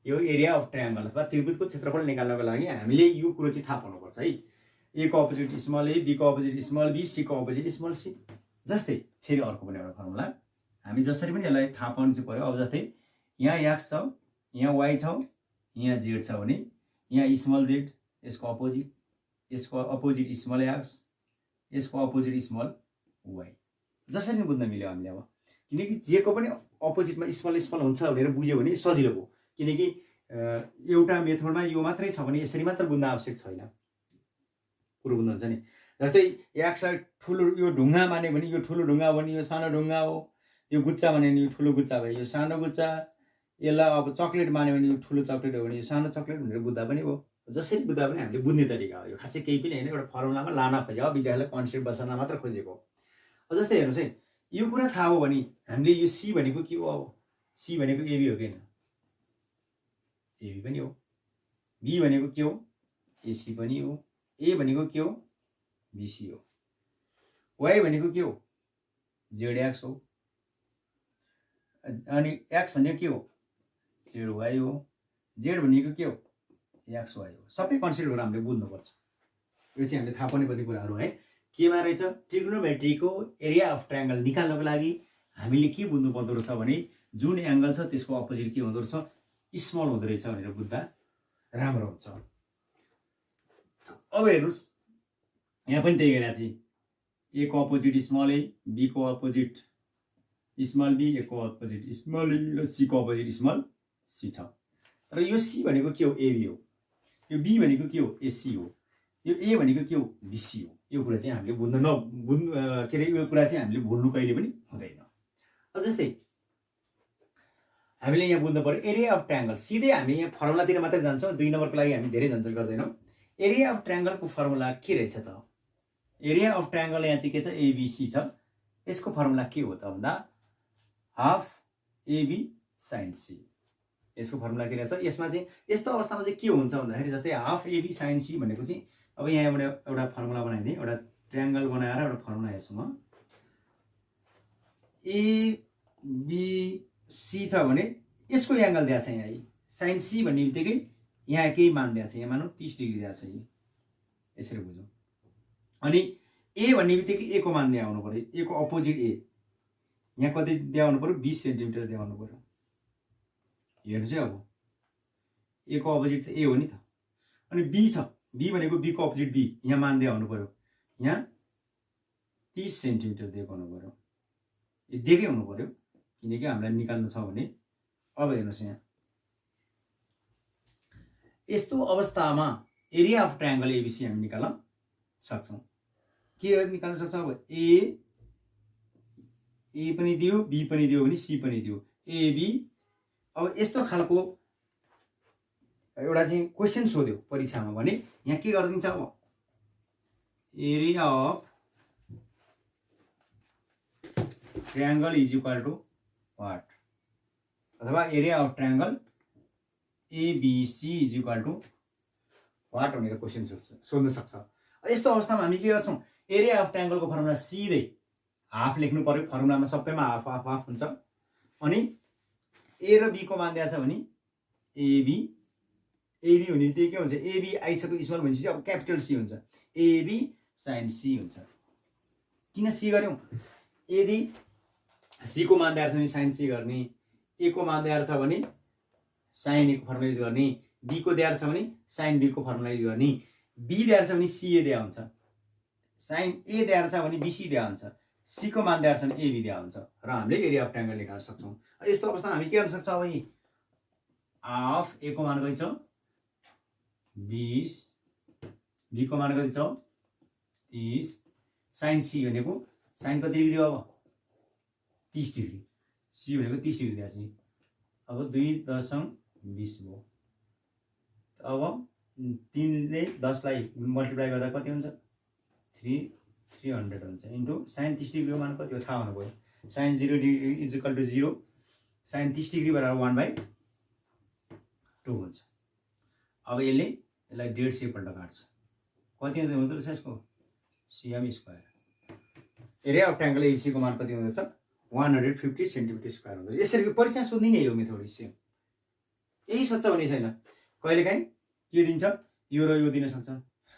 Speaker 2: यो एरिया अफ ट्रायंगल अथवा त्रिभुजको क्षेत्रफल निकाल्नको लागि हामीले यो कुरो चाहिँ थाहा पाउनुपर्छ है ए को अपोजिट स्मल ए बी को अपोजिट स्मल बी सी को अपोजिट स्मल सी जस्तै फेरि अर्को पनि एउटा फर्मुला हामी जसरी पनि यसलाई थाहा पाउनु चाहिँ पर्यो अब जस्तै यहाँ एक्स छ यहाँ वाई छ यहाँ जेड छ भने यहाँ स्मल जेड यसको अपोजिट स्मल एक्स यसको अपोजिट स्मल वाई जसरी बुझ्न मिल्यो हामीले अब किनकि जेको पनि अपोजिटमा स्मल स्मल हुन्छ भनेर बुझ्यो भने सजिलो भयो किनकि एउटा मेथडमा यो मात्रै छ भने यसरी मात्र बुझ्न आवश्यक छैन कुरो बुझ्नुहुन्छ नि जस्तै एक्स ठुलो यो ढुङ्गा मान्यो भने यो ठुलो ढुङ्गा हो भने यो सानो ढुङ्गा हो यो गुच्चा मान्यो भने यो ठुलो गुच्चा भयो यो सानो गुच्चा यसलाई अब चक्लेट मान्यो भने यो ठुलो चक्लेट हो भने यो सानो चक्लेट भनेर बुझ्दा पनि हो जसरी बुझ्दा पनि हामीले बुझ्ने तरिका हो यो खासै केही पनि होइन एउटा फर्मुलामा लान खोजेको विद्यार्थीलाई कन्सेप्ट बसाल्न मात्र खोजेको जस्तै हेर्नुहोस् है यो कुरा थाहा हो भने हामीले यो सी भनेको के हो अब सी भनेको एबी हो किन एबी पनि हो बी भनेको के हो एसी पनि हो ए भनेको के हो बीसी हो वाई भनेको के हो जेड एक्स हो अनि एक्स भनेको के हो जेड वाई हो जेड भनेको के हो एक्स वाई हो सबै कन्सेप्टहरू हामीले बुझ्नुपर्छ यो चाहिँ हामीले थाहा पाउनुपर्ने कुराहरू है केमा रहेछ ट्रिग्नोमेट्रीको एरिया अफ ट्रायंगल निकाल्नको लागि हामीले के बुझ्नु पर्दो रहेछ भने जुन एंगल छ त्यसको अपोजिट के हुँदो रहेछ स्मल हुँदो रहेछ भनेर बुझ्दा राम्रो हुन्छ अब हेर्नुहोस् यहाँ पनि त्यही गरेर चाहिँ ए को अपोजिट स्मल ए बी को अपोजिट स्मल बी ए को अपोजिट स्मल ए र सी को अपोजिट स्मल सी छ र यो सी भनेको के हो एबी हो यो बी भनेको के हो एसी हो यो ए भनेको के हो बीसी हो यो कुरा चाहिँ हामीले बुझ्नु के अरे यो कुरा चाहिँ हामीले भुल्नु कहिले पनि हुँदैन जस्तै हामीले यहाँ बुझ्नु पर्यो एरिया अफ ट्रायंगल सिधै हामी यहाँ फर्मुलातिर मात्रै जान्छौँ 2 नम्बरको लागि हामी धेरै झन्झट गर्दैनौँ एरिया अफ ट्रायंगलको फर्मुला के रहेछ त एरिया अफ ट्रायंगल यहाँ चाहिँ के छ एबीसी छ यसको फर्मुला के हो त भन्दा हाफ एबी साइन सी यसको फर्मुला के रहेछ यसमा चाहिँ यस्तो अवस्थामा चाहिँ के हुन्छ भन्दाखेरि जस्तै हाफ एबी साइन सी भनेको चाहिँ अब यहाँ एउटा फर्मुला बनाइदिएँ एउटा ट्रायंगल बनाएर एउटा फर्मुला हेर्छु म एबीसी छ भने यसको एंगल दिएको छ यहाँ साइन सी भन्ने बित्तिकै यहाँ केही मान दिएको छ, यहाँ मानौँ 30 डिग्री दिएको छ, यसरी बुझौँ। अनि ए भन्ने बित्तिकै ए को मान दिए आउनु पर्यो, ए को अपोजिट ए यहाँ कति दिए आउनु पर्यो, 20 सेन्टिमिटर दिए आउनु पर्यो। हेर्नु चाहिँ अब ए को अपोजिट त ए हो नि त, अनि बी छ, बी भनेको बी को अपोजिट बी, यहाँ मान दिए आउनु पर्यो, यहाँ 30 सेन्टिमिटर दिएको हुनु पर्यो, यो दिएकै हुनु पर्यो किनकि हामीलाई निकाल्नु छ भने। अब हेर्नुहोस् यहाँ यस्तो अवस्थामा एरिया अफ ट्रायंगल एबीसी हामी निकाल्न सक्छौँ। के निकाल्न सक्छ, अब ए पनि दियो, बी पनि दियो भने सी पनि दियो, एबी। अब यस्तो खालको एउटा चाहिँ क्वेसन सोध्यो परीक्षामा भने यहाँ के गरिदिन्छ, अब area of triangle is equal to what, अथवा area of triangle ABC is equal to what भनेर क्वेसन सोध्न सक्छ। यस्तो अवस्थामा हामी के गर्छौँ, एरिया अफ ट्रायंगलको फर्मुला सिधै हाफ लेख्नु पर्यो, फर्मुलामा सबैमा हाफ हाफ हाफ हुन्छ। अनि ए र बी को मान दिएको छ भने एबी, एबी हुने बित्तिकै के हुन्छ, एबी आइसक्यो स्मल भनेपछि अब क्यापिटल सी हुन्छ, एबी साइन सी हुन्छ। किन सी गर्यौँ, यदि सी को मान दिएको छ भने साइन सी गर्ने, ए को मान दिएको छ भने साइन ए को फर्मुला युज गर्ने, बी को दिएको छ भने साइन बी को फर्मुला युज गर्ने, बी दिएको छ भने सीए दिएको हुन्छ, साइन ए दिएको छ भने बीसी दिएको हुन्छ, सी को मान दिएको छ भने एबी दिएको हुन्छ र हामीले एरिया अफ ट्रायंगल निकाल्न सक्छौँ। यस्तो अवस्थामा हामी के गर्न सक्छौँ, अब हाफ ए को मान कति छ 20, बी को मान कति छ 30, साइन सी भनेको साइन कति डिग्री हो, अब 30 डिग्री, सी भनेको 30 डिग्री दिएको छ। अब 2.20 भयो, अब 3 ले 10 लाई मल्टिप्लाई गर्दा कति हुन्छ 300 हुन्छ, इन्टु साइन 30 डिग्रीको मान कति हो थाहा हुनु पर्यो, sine 0 degree is equal to 0, sine 30 degree बराबर 1/2 हुन्छ। अब यसलाई 1.5 पल्ट काट्छ, कति हुँदो रहेछ यसको CM square. Area of triangle ABC को मान कति हुँदो रहेछ 150 सेन्टिमिटर स्क्वायर हुँदो रहेछ। यसरी परीक्षा सोध्ने नै हो मेथड सेम, यही सोध्छ भने छैन, कहिलेकाहीँ के दिन्छ यो र यो दिन सक्छ,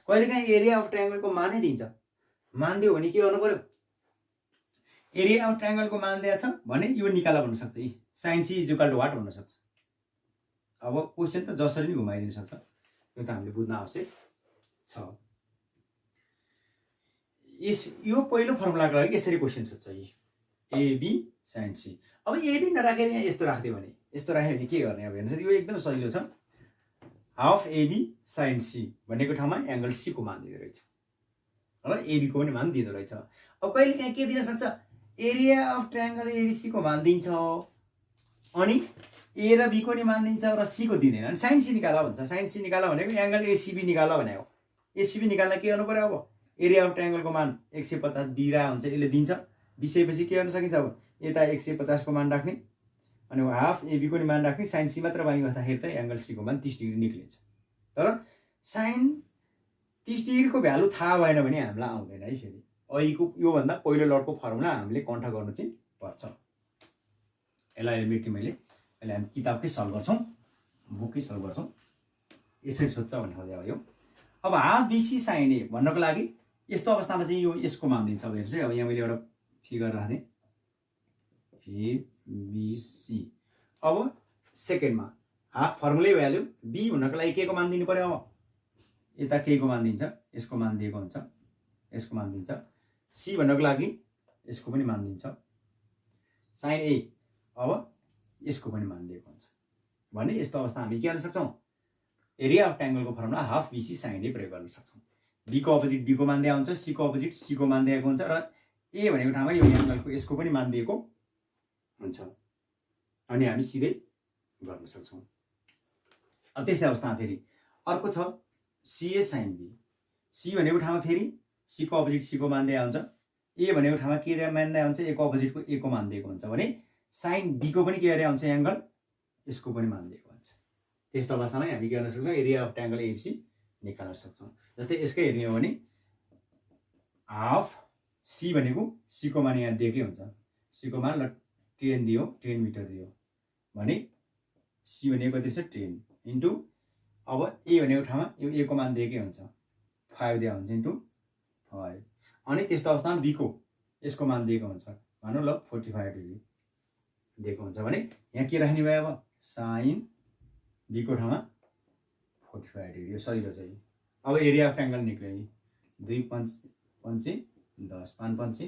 Speaker 2: कहिलेकाहीँ एरिया अफ ट्रायंगलको मानै दिन्छ, मान दियो भने के गर्नु पर्यो, एरिया अफ ट्रायंगलको मान दिएको छ भने यो निकाला भन्न सक्छ, sine C is equal to what भन्न सक्छ। अब क्वेसन त जसरी नै घुमाइदिन सक्छ, यो त हामीले बुझ्न आवश्यक छ। यो पहिलो फर्मुलाको लागि यसरी क्वेसन सोध्छ, एबी साइन सी। अब एबी नराखेर यहाँ यस्तो राख्दियो भने, यस्तो राख्यो भने के गर्ने, अब हेर्नुहोस् यो एकदम सजिलो छ, हाफ एबी साइन सी भनेको ठाउँमा एंगल सी को मान दिँदो रहेछ र एबी को पनि मान दिँदो रहेछ। अब कहिले काहीँ के दिन सक्छ, एरिया अफ ट्रायंगल एबीसी को मान दिन्छ अनि ए र बी को नि मान दिन्छ र सी को दिँदैन, अनि साइन सी निकाला भन्छ। साइन सी निकाला भनेको एंगल एसीबी निकाला भने हो। एसीबी निकाल्न के गर्नु पर्यो, अब एरिया अफ ट्रायंगल को मान 150 दिइरा हुन्छ, यसले दिन्छ, दिइसकेपछि के गर्न सकिन्छ, अब यता 150 को मान राख्ने अनि हाफ एबी को नि मान राख्ने, साइन सी मात्र बानी गर्दाखेरि त एंगल सी को मान 30 डिग्री निक्लिन्छ। तर साइन 30 डिग्री को भ्यालु थाहा भएन भने हामीलाई आउँदैन है। फेरि अहिलेको यो भन्दा पहिलो लटको फर्मुला हामीले कन्ठ गर्नु चाहिँ पर्छ। यसलाई मेटी मैले यसलाई हामी किताबकै सल्भ गर्छौं, बुककै सल्भ गर्छौं, यसरी सोध्छ भन्ने हो यो। अब हाफ बीसी साइन ए भन्नको लागि यस्तो अवस्थामा चाहिँ यो यसको मान दिन्छ। अब हेर्नुस् है, अब यहाँ मैले एउटा फिगर राख्दै ए बी सी। अब सेकेन्डमा हाफ फर्मुलै भ्यालु बी भन्नको लागि के को मान दिनु पर्यो, अब यता के को मान दिन्छ, यसको मान दिएको हुन्छ, यसको मान दिन्छ। सी भन्नको लागि यसको पनि मान दिन्छ, साइन ए अब यसको पनि मान दिएको हुन्छ भने यस्तो अवस्था हामी के गर्न सक्छौं, एरिया अफ ट्रायंगलको formula half BC sine A प्रयोग गर्न सक्छौं। बी को अपोजिट बी को मान दिएको हुन्छ, सी को अपोजिट सी को मान दिएको हुन्छ र ए भनेको ठाउँमा यो एंगलको यसको पनि मान दिएको हुन्छ अनि हामी सिधै गर्न सक्छौं। अब त्यस्तै अवस्थामा फेरि अर्को छ सीए साइन बी। सी भनेको ठाउँमा फेरि सी को अपोजिट सी को मान दिएको हुन्छ, ए भनेको ठाउँमा के मान दिएको हुन्छ, ए को अपोजिट को ए को मान दिएको हुन्छ भने साइन बी को पनि के गरेको हुन्छ एंगल यसको पनि मान दिएको हुन्छ। त्यस्तो अवस्थामा हामी के गर्न सक्छौं, एरिया अफ ट्रायंगल एबीसी निकाल्न सक्छौं। जस्तै यसकै हेर्ने हो भने हाफ सी भनेको सी को मान यहाँ दिएकै हुन्छ, सी को मान 10 मिटर दियो भने सी भनेको कति छ 10 इन्टु अब ए भनेको ठाउँमा यो ए को मान दिएकै हुन्छ 5 दिया हुन्छ इन्टु 5 अनि त्यस्तो अवस्थामा बी को यसको मान दिएको हुन्छ भनौँ ल 45 डिग्री दिएको हुन्छ भने यहाँ के राख्ने भयो अब साइन बी को ठाउँमा 45 डिग्री यो सजिलो चाहिँ अब एरिया अफ ट्रायंगल निक्ल्यो 2 5 5 10 5 5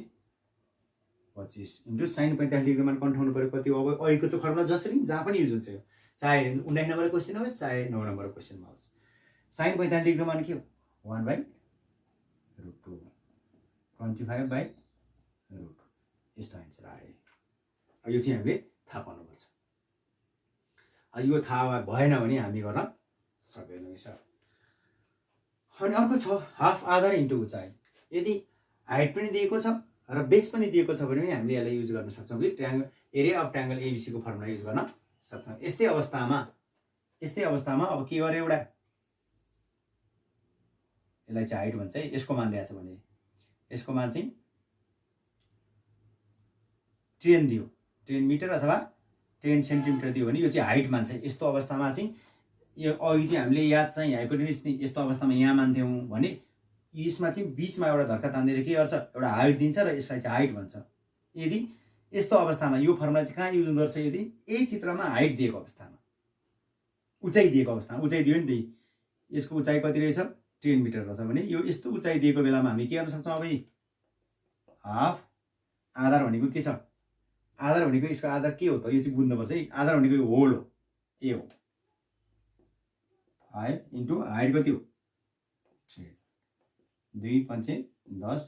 Speaker 2: 25 इन्टु साइन 45 डिग्री मान कन्ठाउनु पर्यो कति अब अहिलेको त्यो फर्मुला जसरी जहाँ पनि युज हुन्छ यो चाहे 19 नम्बर क्वेसन होस् चाहे 9 नम्बर क्वेसनमा होस् साइन 45 डिग्री मान के हो 1/√2 25/√2 यस्तो आन्सर आयो यो चाहिँ हामीले थाहा पाउनुपर्छ यो थाहा भएन भने हामी गर्न सक्दैनौँ हिसाब अनि अर्को छ हाफ आधार इन्टु उचाइ यदि हाइट पनि दिएको छ र बेस पनि दिएको छ भने हामीले यसलाई युज गर्न सक्छौँ कि triangle area of triangle ABC को फर्मुला युज गर्न सक्छौँ यस्तै अवस्थामा अब के गरे एउटा यसलाई चाहिँ हाइट भन्छ है यसको मान दिएको छ भने यसको मान चाहिँ 10 दियो 10 मिटर अथवा 10 सेन्टिमिटर दियो भने यो चाहिँ हाइट मान्छ यस्तो अवस्थामा चाहिँ यो अघि चाहिँ हामीले याद चाहिँ हाइपोटेन्युस यस्तो अवस्थामा यहाँ मान्थ्यौँ भने यसमा चाहिँ बीचमा एउटा धक्का तान्दिएर के गर्छ एउटा हाइट दिन्छ र यसलाई चाहिँ हाइट भन्छ यदि यस्तो अवस्थामा यो फर्मुला चाहिँ कहाँ युज हुँदो रहेछ यदि यही चित्रमा हाइट दिएको अवस्थामा उचाइ दिएको अवस्थामा उचाइ दियो नि त्यही यसको उचाइ कति रहेछ 10 मिटर रहेछ भने यो यस्तो उचाइ दिएको बेलामा हामी के गर्न सक्छौँ अब हाफ आधार भनेको के छ आधार भनेको यसको आधार के हो त यो चाहिँ बुझ्नुपर्छ है आधार भनेको यो होल हो ए हो 5 इन्टु हाइट कति हो 2 5 10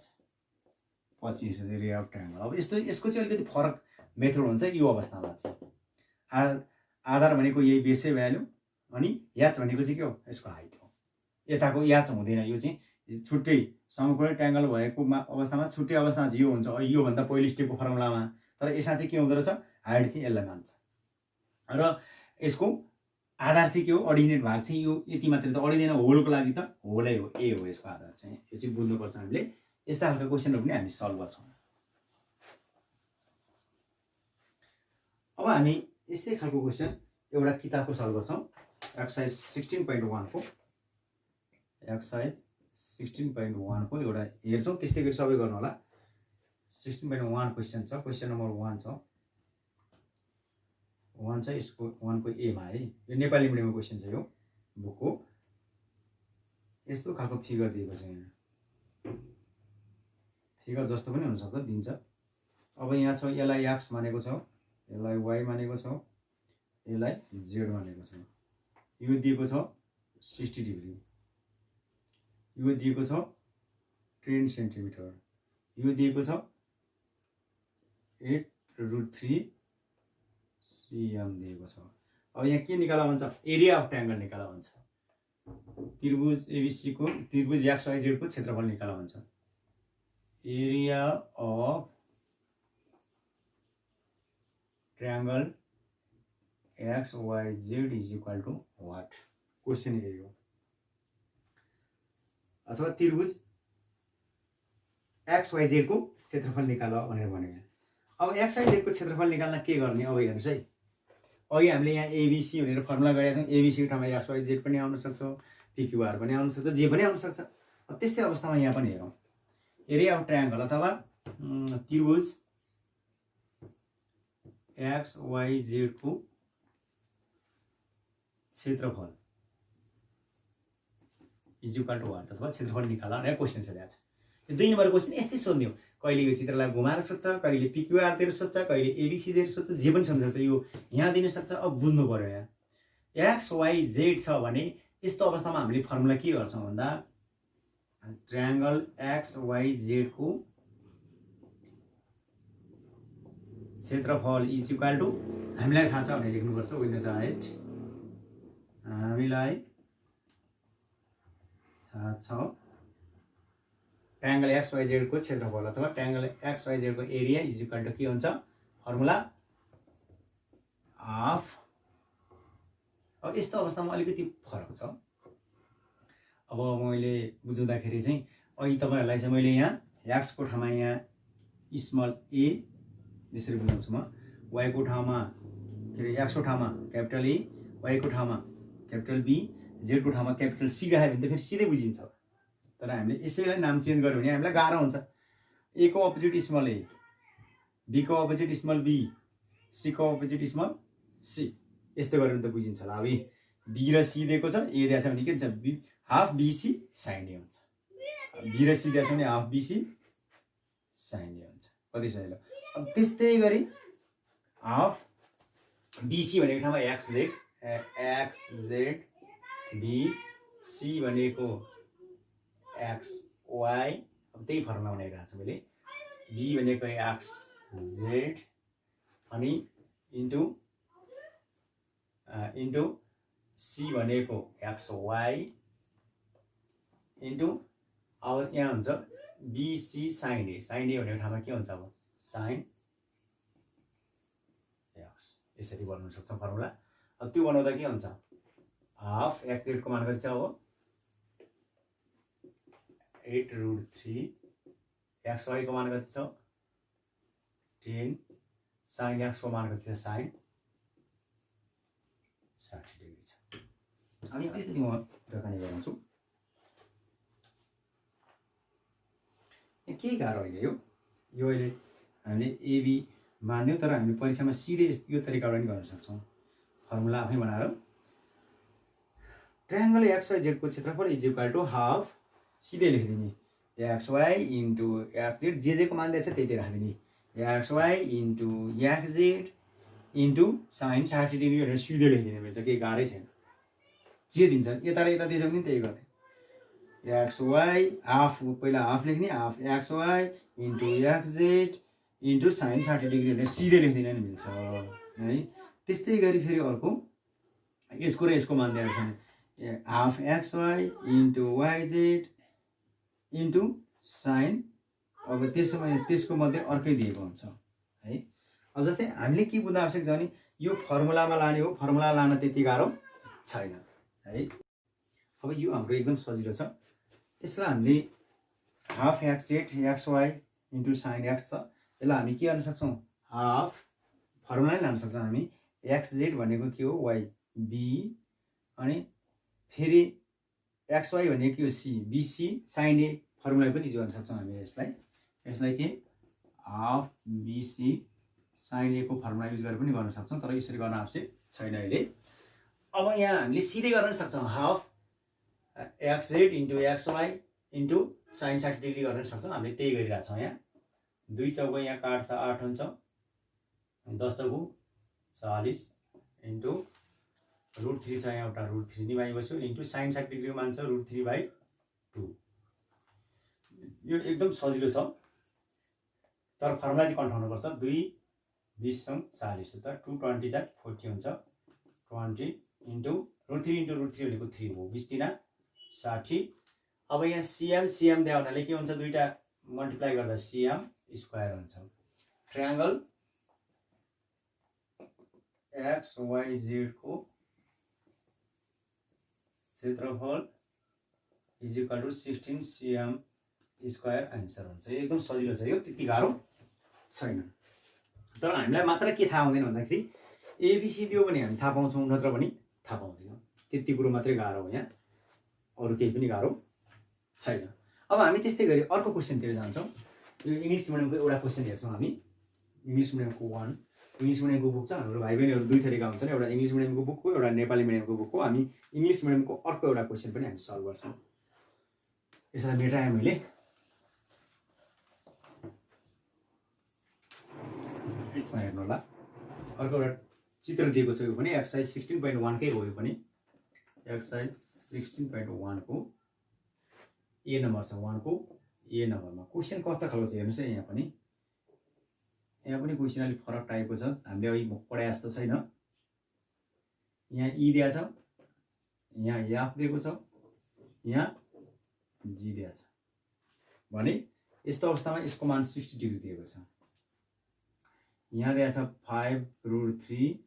Speaker 2: 25 एरिया अफ ट्रायंगल अब यस्तो यसको चाहिँ अलिकति फरक मेथड हुन्छ यो अवस्थामा चाहिँ आधार भनेको यही बेसै भ्याल्यु अनि याच भनेको चाहिँ के हो यसको हाइट हो यताको याच हुँदैन यो चाहिँ छुट्टै समकोणी ट्रायंगल भएको अवस्थामा छुट्टै अवस्थामा चाहिँ यो हुन्छ यो भन्दा पहिलो स्टेपको फर्मुलामा तर यसमा चाहिँ के हुँदो रहेछ हाइट चाहिँ यसलाई मान्छ र यसको आधार चाहिँ के हो अर्डिनेट भाग चाहिँ यो यति मात्रै त अडिँदैन होलको लागि त होलै हो ए हो यसको आधार चाहिँ यो चाहिँ बुझ्नुपर्छ हामीले यस्ता खालको क्वेसनहरु पनि हामी सल्भ गर्छौँ अब हामी यस्तै खालको क्वेसन एउटा किताबको सल्भ गर्छौँ एक्सरसाइज 16.1 को एक्सरसाइज 16.1 को एउटा हेर्छौँ त्यस्तै गरी सबै गर्नु होला 16.1 क्वेसन छ क्वेसन नम्बर 1 छ 1 चाहिँ यसको 1 को ए मा है यो नेपाली मिडियमको क्वेसन छ यो बुकको यस्तो खालको फिगर दिएको छ यहाँ फिगर जस्तो पनि हुन सक्छ दिन्छ अब यहाँ छ यसलाई एक्स मानेको छ यसलाई वाई मानेको छ यसलाई जेड मानेको छ यो दिएको छ 60 डिग्री यो दिएको छ 10 सेन्टिमिटर यो दिएको छ 8√3 cm दिएको छ अब यहाँ के निकाला भन्छ एरिया अफ ट्रायंगल निकाला भन्छ त्रिभुज एबीसी को त्रिभुज एक्स वाई जेड को क्षेत्रफल निकाला भन्छ area of triangle X Y Z is equal to what question यही हो अथवा त्रिभुज एक्स वाई जेड को क्षेत्रफल निकाल भनेर भनेको अब एक्स वाई जेड को क्षेत्रफल निकाल्न के गर्ने अब हेर्नुस् है अघि हामीले यहाँ एबीसी भनेर फर्मुला गरेका थियौँ एबीसी को ठाउँमा एक्स वाई जेड पनि आउन सक्छ पीक्यूआर पनि आउन सक्छ जे पनि आउन सक्छ त्यस्तै अवस्थामा यहाँ पनि हेरौँ एरिया अफ ट्रायंगल अथवा त्रिभुज एक्स वाई जेड को क्षेत्रफल इज इक्वल टू व्हाट अथवा क्षेत्रफल निकाल भनेर क्वेसन सोधेको छ यो 2 नम्बर क्वेसन यस्तै सोध्यो कहिले यो चित्रलाई घुमाएर सोध्छ कहिले पीक्यूआर दिएर सोध्छ कहिले एबीसी दिएर सोध्छ जे पनि सोध्न सक्छ यो यहाँ दिन सक्छ अब बुझ्नु पर्यो यहाँ एक्स वाई जेड छ भने यस्तो अवस्थामा हामीले फर्मुला के गर्छौँ भन्दा ट्रायंगल एक्स वाई जेड को क्षेत्रफल इज इक्वल टू हामीलाई थाहा छ भनेर लेख्नुपर्छ विन द हाइट हामीलाई थाहा छ ट्रायंगल एक्स वाई जेड को क्षेत्रफल अथवा ट्रायंगल एक्स वाई जेड को एरिया इज इक्वल टू के हुन्छ फर्मुला हाफ अब यस्तो अवस्थामा अलिकति फरक छ अब मैले बुझ्दाखेरि चाहिँ अहिले तपाईहरुलाई चाहिँ मैले यहाँ एक्स को ठाउँमा यहाँ स्मल ए यसरी बुझाउँछु म वाई को ठाउँमा के रे एक्स को ठाउँमा क्यापिटल ए वाई को ठाउँमा क्यापिटल बी जेडको ठाउँमा क्यापिटल सी राख्यो भने त फेरि सिधै बुझिन्छ। तर हामीले यसैलाई नाम चेन्ज गर्यो भने हामीलाई गाह्रो हुन्छ। ए को अपोजिट स्मल ए, बी को अपोजिट स्मल बी, सी को अपोजिट स्मल सी, यस्तो गऱ्यो भने त बुझिन्छ होला। अब बी र सी दिएको छ, ए दिएको छ भने के हुन्छ, हाफ बिसी साइन ए हुन्छ। बी र सी दिएको छ भने हाफ बिसी साइन ए हुन्छ। कति सजिलो। अब त्यस्तै गरी हाफ बिसी भनेको ठाउँमा एक्स जेड, बी सी भनेको एक्स वाई, अब त्यही फर्मुला बनाइरहेको छु मैले। बी भनेको एक्स जेड अनि इन्टु सी भनेको एक्स वाई इन्टु अब यहाँ हुन्छ बिसी साइन ए भनेको ठाउँमा के हुन्छ, अब साइन एक्स, यसरी बनाउन सक्छौँ फर्मुला। अब त्यो बनाउँदा के हुन्छ, हाफ एक्स जेडको मान कति छ, अब 8√3, एक्स वाईको मान कति छ 10, साइन एक्सको मान कति छ साइन 60 डिग्री छ। अनि अलिकति म दोकानी गराउँछु। के गाह्रो अहिले यो अहिले हामीले एबी मान्यौँ, तर हामीले परीक्षामा सिधै यो तरिकाबाट पनि गर्न सक्छौँ। फर्मुला आफै बनाएर ट्रायंगल एक्स वाई जेडको क्षेत्रफल इज इक्वल टु हाफ, सिधै लेखिदिने x Y into x z, जे को मान दिएछ त्यही राखिदिने, x Y into x Z into sine 60 degree भनेर सिधै लेखिदिने मिल्छ, केही गाह्रै छैन। जे दिन्छ यता र यता दिएछ भने त्यही गर्ने। एक्स वाई हाफ, पहिला हाफ लेख्ने, half X Y into x Z into sine 60 degree भनेर सिधै लेखिदिन नि मिल्छ है। त्यस्तै गरी फेरि अर्को यसको र यसको मान दिएर छ भने half X Y into Y Z into sine, अब त्यसको मध्ये अर्कै दिएको हुन्छ है। अब जस्तै हामीले के बुझ्न आवश्यक छ भने यो फर्मुलामा लाने हो, फर्मुला लान त्यति गाह्रो छैन है। अब यो हाम्रो एकदम सजिलो छ। यसलाई हामीले half X Z X Y into sine X छ, यसलाई हामी के गर्न सक्छौँ, हाफ फर्मुला नै लान सक्छौँ हामी। एक्स जेड भनेको के हो, वाई बी, अनि फेरि एक्स वाई भनेको के हो, सी, बिसी साइन ए फर्मुला पनि युज गर्न सक्छौँ हामी। यसलाई के हाफ बिसी साइन ए को फर्मुला युज गरेर पनि गर्न सक्छौँ, तर यसरी गर्न आवश्यक छैन अहिले। अब यहाँ हामीले सिधै गर्न सक्छौँ, half X Z into X Y into sine 60 degree गर्न सक्छौँ। हामीले त्यही गरिरहेको छौँ। यहाँ 2 चौको यहाँ काट्छ 8 हुन्छ, 10 चौको 40 इन्टु √3 छ यहाँ एउटा, √3 निभाइ बस्यो इन्टु साइन 60 डिग्री मान्छ √3/2। यो एकदम सजिलो छ, तर फर्मुला चाहिँ कन्ठाउनुपर्छ। 2 20 40 त 220 चाहिँ 40 हुन्छ, 20 इन्टु √3 भनेको 3 हो, 20 3 60। अब यहाँ सिएम दिए हुनाले के हुन्छ, दुईटा मल्टिप्लाई गर्दा सिएम स्क्वायर हुन्छ। ट्रायंगल एक्स वाई जेड को क्षेत्रफल is equal to 16 cm square answer हुन्छ। एकदम सजिलो छ, यो त्यति गाह्रो छैन। तर हामीलाई मात्र के थाहा हुँदैन भन्दाखेरि एबिसी दियो भने हामी थाहा पाउँछौँ, नत्र पनि थाहा पाउँदैनौँ। त्यति कुरो मात्रै गाह्रो हो, यहाँ अरू केही पनि गाह्रो छैन। अब हामी त्यस्तै गरी अर्को क्वेसनतिर जान्छौँ। यो इङ्ग्लिस मिडियमको एउटा क्वेसन हेर्छौँ हामी। इङ्ग्लिस मिडियमको 1 इङ्ग्लिस मिडियमको बुक छ। हाम्रो भाइ बहिनीहरू दुई थरीका हुन्छन्, एउटा इङ्ग्लिस मिडियमको बुक हो, एउटा नेपाली मिडियमको बुक हो। हामी इङ्ग्लिस मिडियमको अर्को एउटा क्वेसन पनि हामी सल्भ गर्छौँ। यसलाई मेटाएँ मैले, यसमा हेर्नु होला। अर्को एउटा चित्र दिएको छ, यो पनि एक्सर्साइज 16.1 कै हो। यो पनि एक्सर्साइज 16.1 को ए नम्बर छ। 1 को ए नम्बरमा क्वेसन कस्तो खालको छ हेर्नुहोस् है। यहाँ पनि क्वेसन अलिक फरक टाइपको छ, हामीले अघि पढाए जस्तो छैन। यहाँ ई दिएको छ, यहाँ एफ दिएको छ, यहाँ जी दिएको छ भने यस्तो अवस्थामा यसको मान 60 डिग्री दिएको छ। यहाँ दिएको छ 5√3,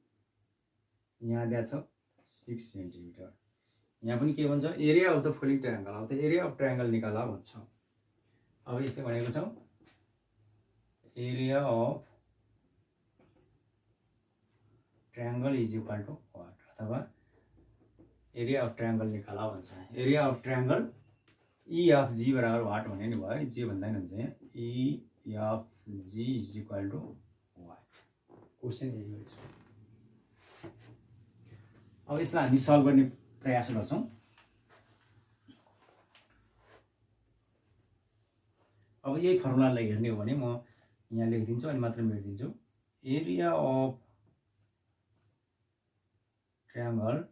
Speaker 2: यहाँ दिएको छ 6 सेन्टिमिटर। यहाँ पनि के भन्छ, area of the following triangle, अब त एरिया अफ ट्रायंगल निकाला भन्छ। अब यसले भनेको छ area of triangle is equal to what, अथवा एरिया अफ ट्रायंगल निकाला भन्छ area of triangle E of G बराबर वाट भने नि भयो जे भन्दा नि हुन्छ यहाँ E of G is equal to what question यही हो यसको अब यसलाई हामी सल्भ गर्ने प्रयास गर्छौं अब यही फर्मुलालाई हेर्ने हो भने म यहाँ लेखिदिन्छु अनि मात्र मेटिदिन्छु area of triangle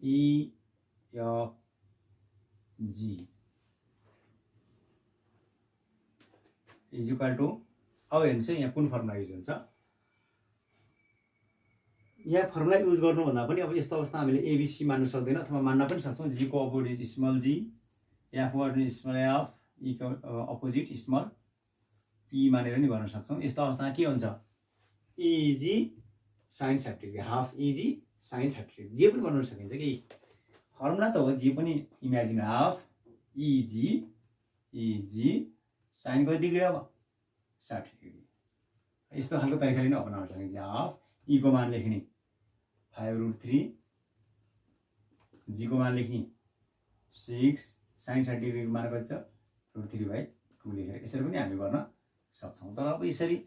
Speaker 2: E of G is equal to अब हेर्नुहोस् है यहाँ कुन फर्मुला युज हुन्छ यहाँ फर्मुला युज गर्नुभन्दा पनि अब यस्तो अवस्था हामीले एबीसी मान्न सक्दैन अथवा मान्न पनि सक्छौँ जी को अपोजिट स्मल जी एफ को स्मल एफ ई को अपोजिट स्मल ई मानेर नि गर्न सक्छौँ यस्तो अवस्थामा के हुन्छ E G sine 60 degree half E G sine 60 degree जे पनि बनाउन सकिन्छ कि फर्मुला त हो जे पनि इमेजिन हाफ इजी साइन कति डिग्री अब 60 डिग्री यस्तो खालको तरिकाले नै बनाउन सकिन्छ हाफ ई को मान लेख्ने 5√3 जी को मान लेख्ने 6 साइन 60 डिग्री को मान कति छ √3/2 लेखेर यसरी पनि हामी गर्न सक्छौं तर अब यसरी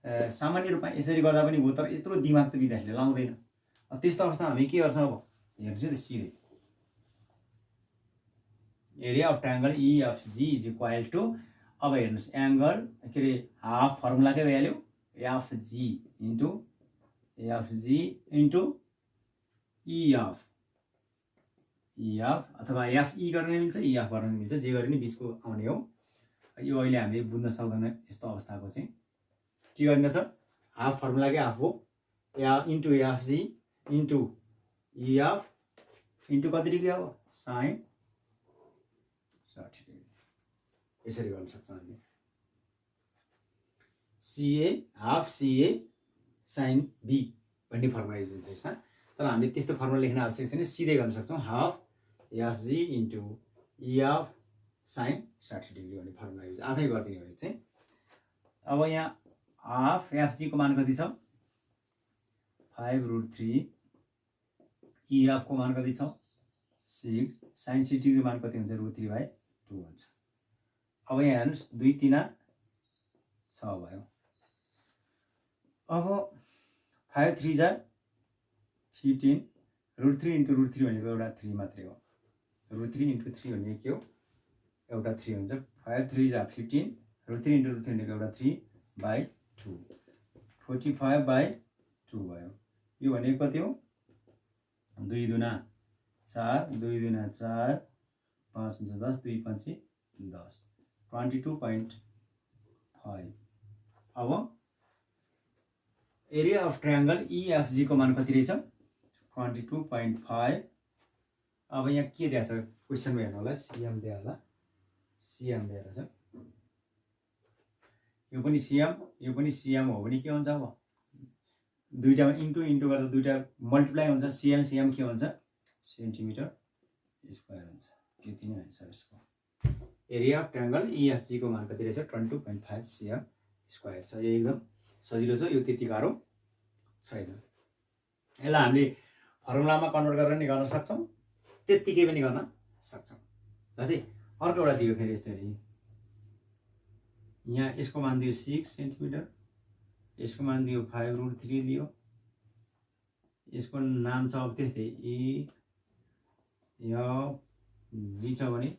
Speaker 2: सामान्य रूपमा यसरी गर्दा पनि हो तर यत्रो दिमाग त विद्यार्थीले लाउँदैन त्यस्तो अवस्थामा हामी के गर्छौं अब हेर्नुस् त सिधै area of triangle E of G is equal to अब हेर्नुस् एंगल के रे हाफ फर्मुलाकै value F G into E of अथवा एफ ई गर्न मिल्छ ई अफ गर्न मिल्छ जे गरे नि बीचको आउने हो यो अहिले हामीले बुझ्न सक्दैन यस्तो अवस्थाको चाहिँ के गर्नुपर्छ हाफ फर्मुलाकै हाफ हो into F G into E F into कति डिग्री अब साइन 60 डिग्री यसरी गर्न सक्छौँ हामीले C A half C A sine B भन्ने फर्मुला युज हुन्छ यसमा तर हामीले त्यस्तो फर्मुला लेख्न आवश्यक छैन सिधै गर्न सक्छौँ half F G into E F sine 60 degree भन्ने फर्मुला युज आफै गरिदिने हो चाहिँ अब यहाँ हाफ एफ जी को मान कति छ 5√3 ई अफ को मान कति छ 6 साइन 60 डिग्री मान कति हुन्छ √3/2 हुन्छ अब यहाँ हेर्नुस् 2 3 6 भयो अब 5 3 जा 15 √3 इन्टु √3 भनेको एउटा 3 मात्रै हो √3 इन्टु 3 भनेको के हो एउटा 3 हुन्छ 5 3 जा 15 √3 इन्टु √3 भनेको एउटा 3/2 45/2 भयो यो भनेको कति हो 2 दुना 4 2 दुना 4 5 10 2 5 10 22.5 अब एरिया अफ ट्रायंगल EFG को मान कति रहेछ 22.5 अब यहाँ के दिएको छ क्वेशनमा हेर्नु होला सीएम दिएको होला सीएम दिएको छ यो पनि सीएम हो भने के हुन्छ अब दुईटामा इन्टु गर्दा दुईटा मल्टिप्लाई हुन्छ सीएम के हुन्छ सेन्टिमिटर स्क्वायर हुन्छ त्यति नै आन्सर यसको एरिया अफ ट्रायंगल EFG को मान कति रहेछ 22.5 सीएम स्क्वायर छ यो एकदम सजिलो छ यो त्यति गाह्रो छैन यसलाई हामीले फर्मुलामा कन्भर्ट गरेर नि गर्न सक्छौं त्यतिकै पनि गर्न सक्छौं जस्तै अर्को एउटा दियो फेरि यसरी यहाँ यसको मान दियो 6 सेन्टिमिटर यसको मान दियो 5√3 दियो यसको नाम छ अब त्यस्तै E F G छ भने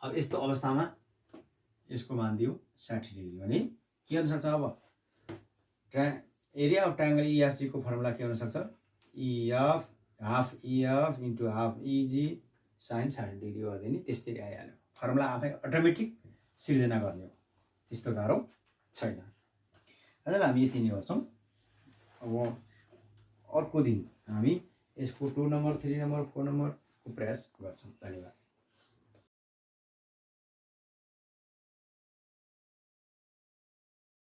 Speaker 2: अब यस्तो अवस्थामा यसको मान दियो 60 डिग्री भने के हुन सक्छ अब एरिया अफ ट्रायंगल EFG को फर्मुला के हुन सक्छ EF half EF into half EG sine 60 degree गर्दै नि त्यसरी आइहाल्यो फर्मुला आफै अटोमेटिक सिर्जना गर्ने हो त्यस्तो गाह्रो छैन अझै हामी यति नै गर्छौं अब अर्को दिन हामी यसको 2 नम्बर 3 नम्बर 4 नम्बर को प्रयास गर्छौं धन्यवाद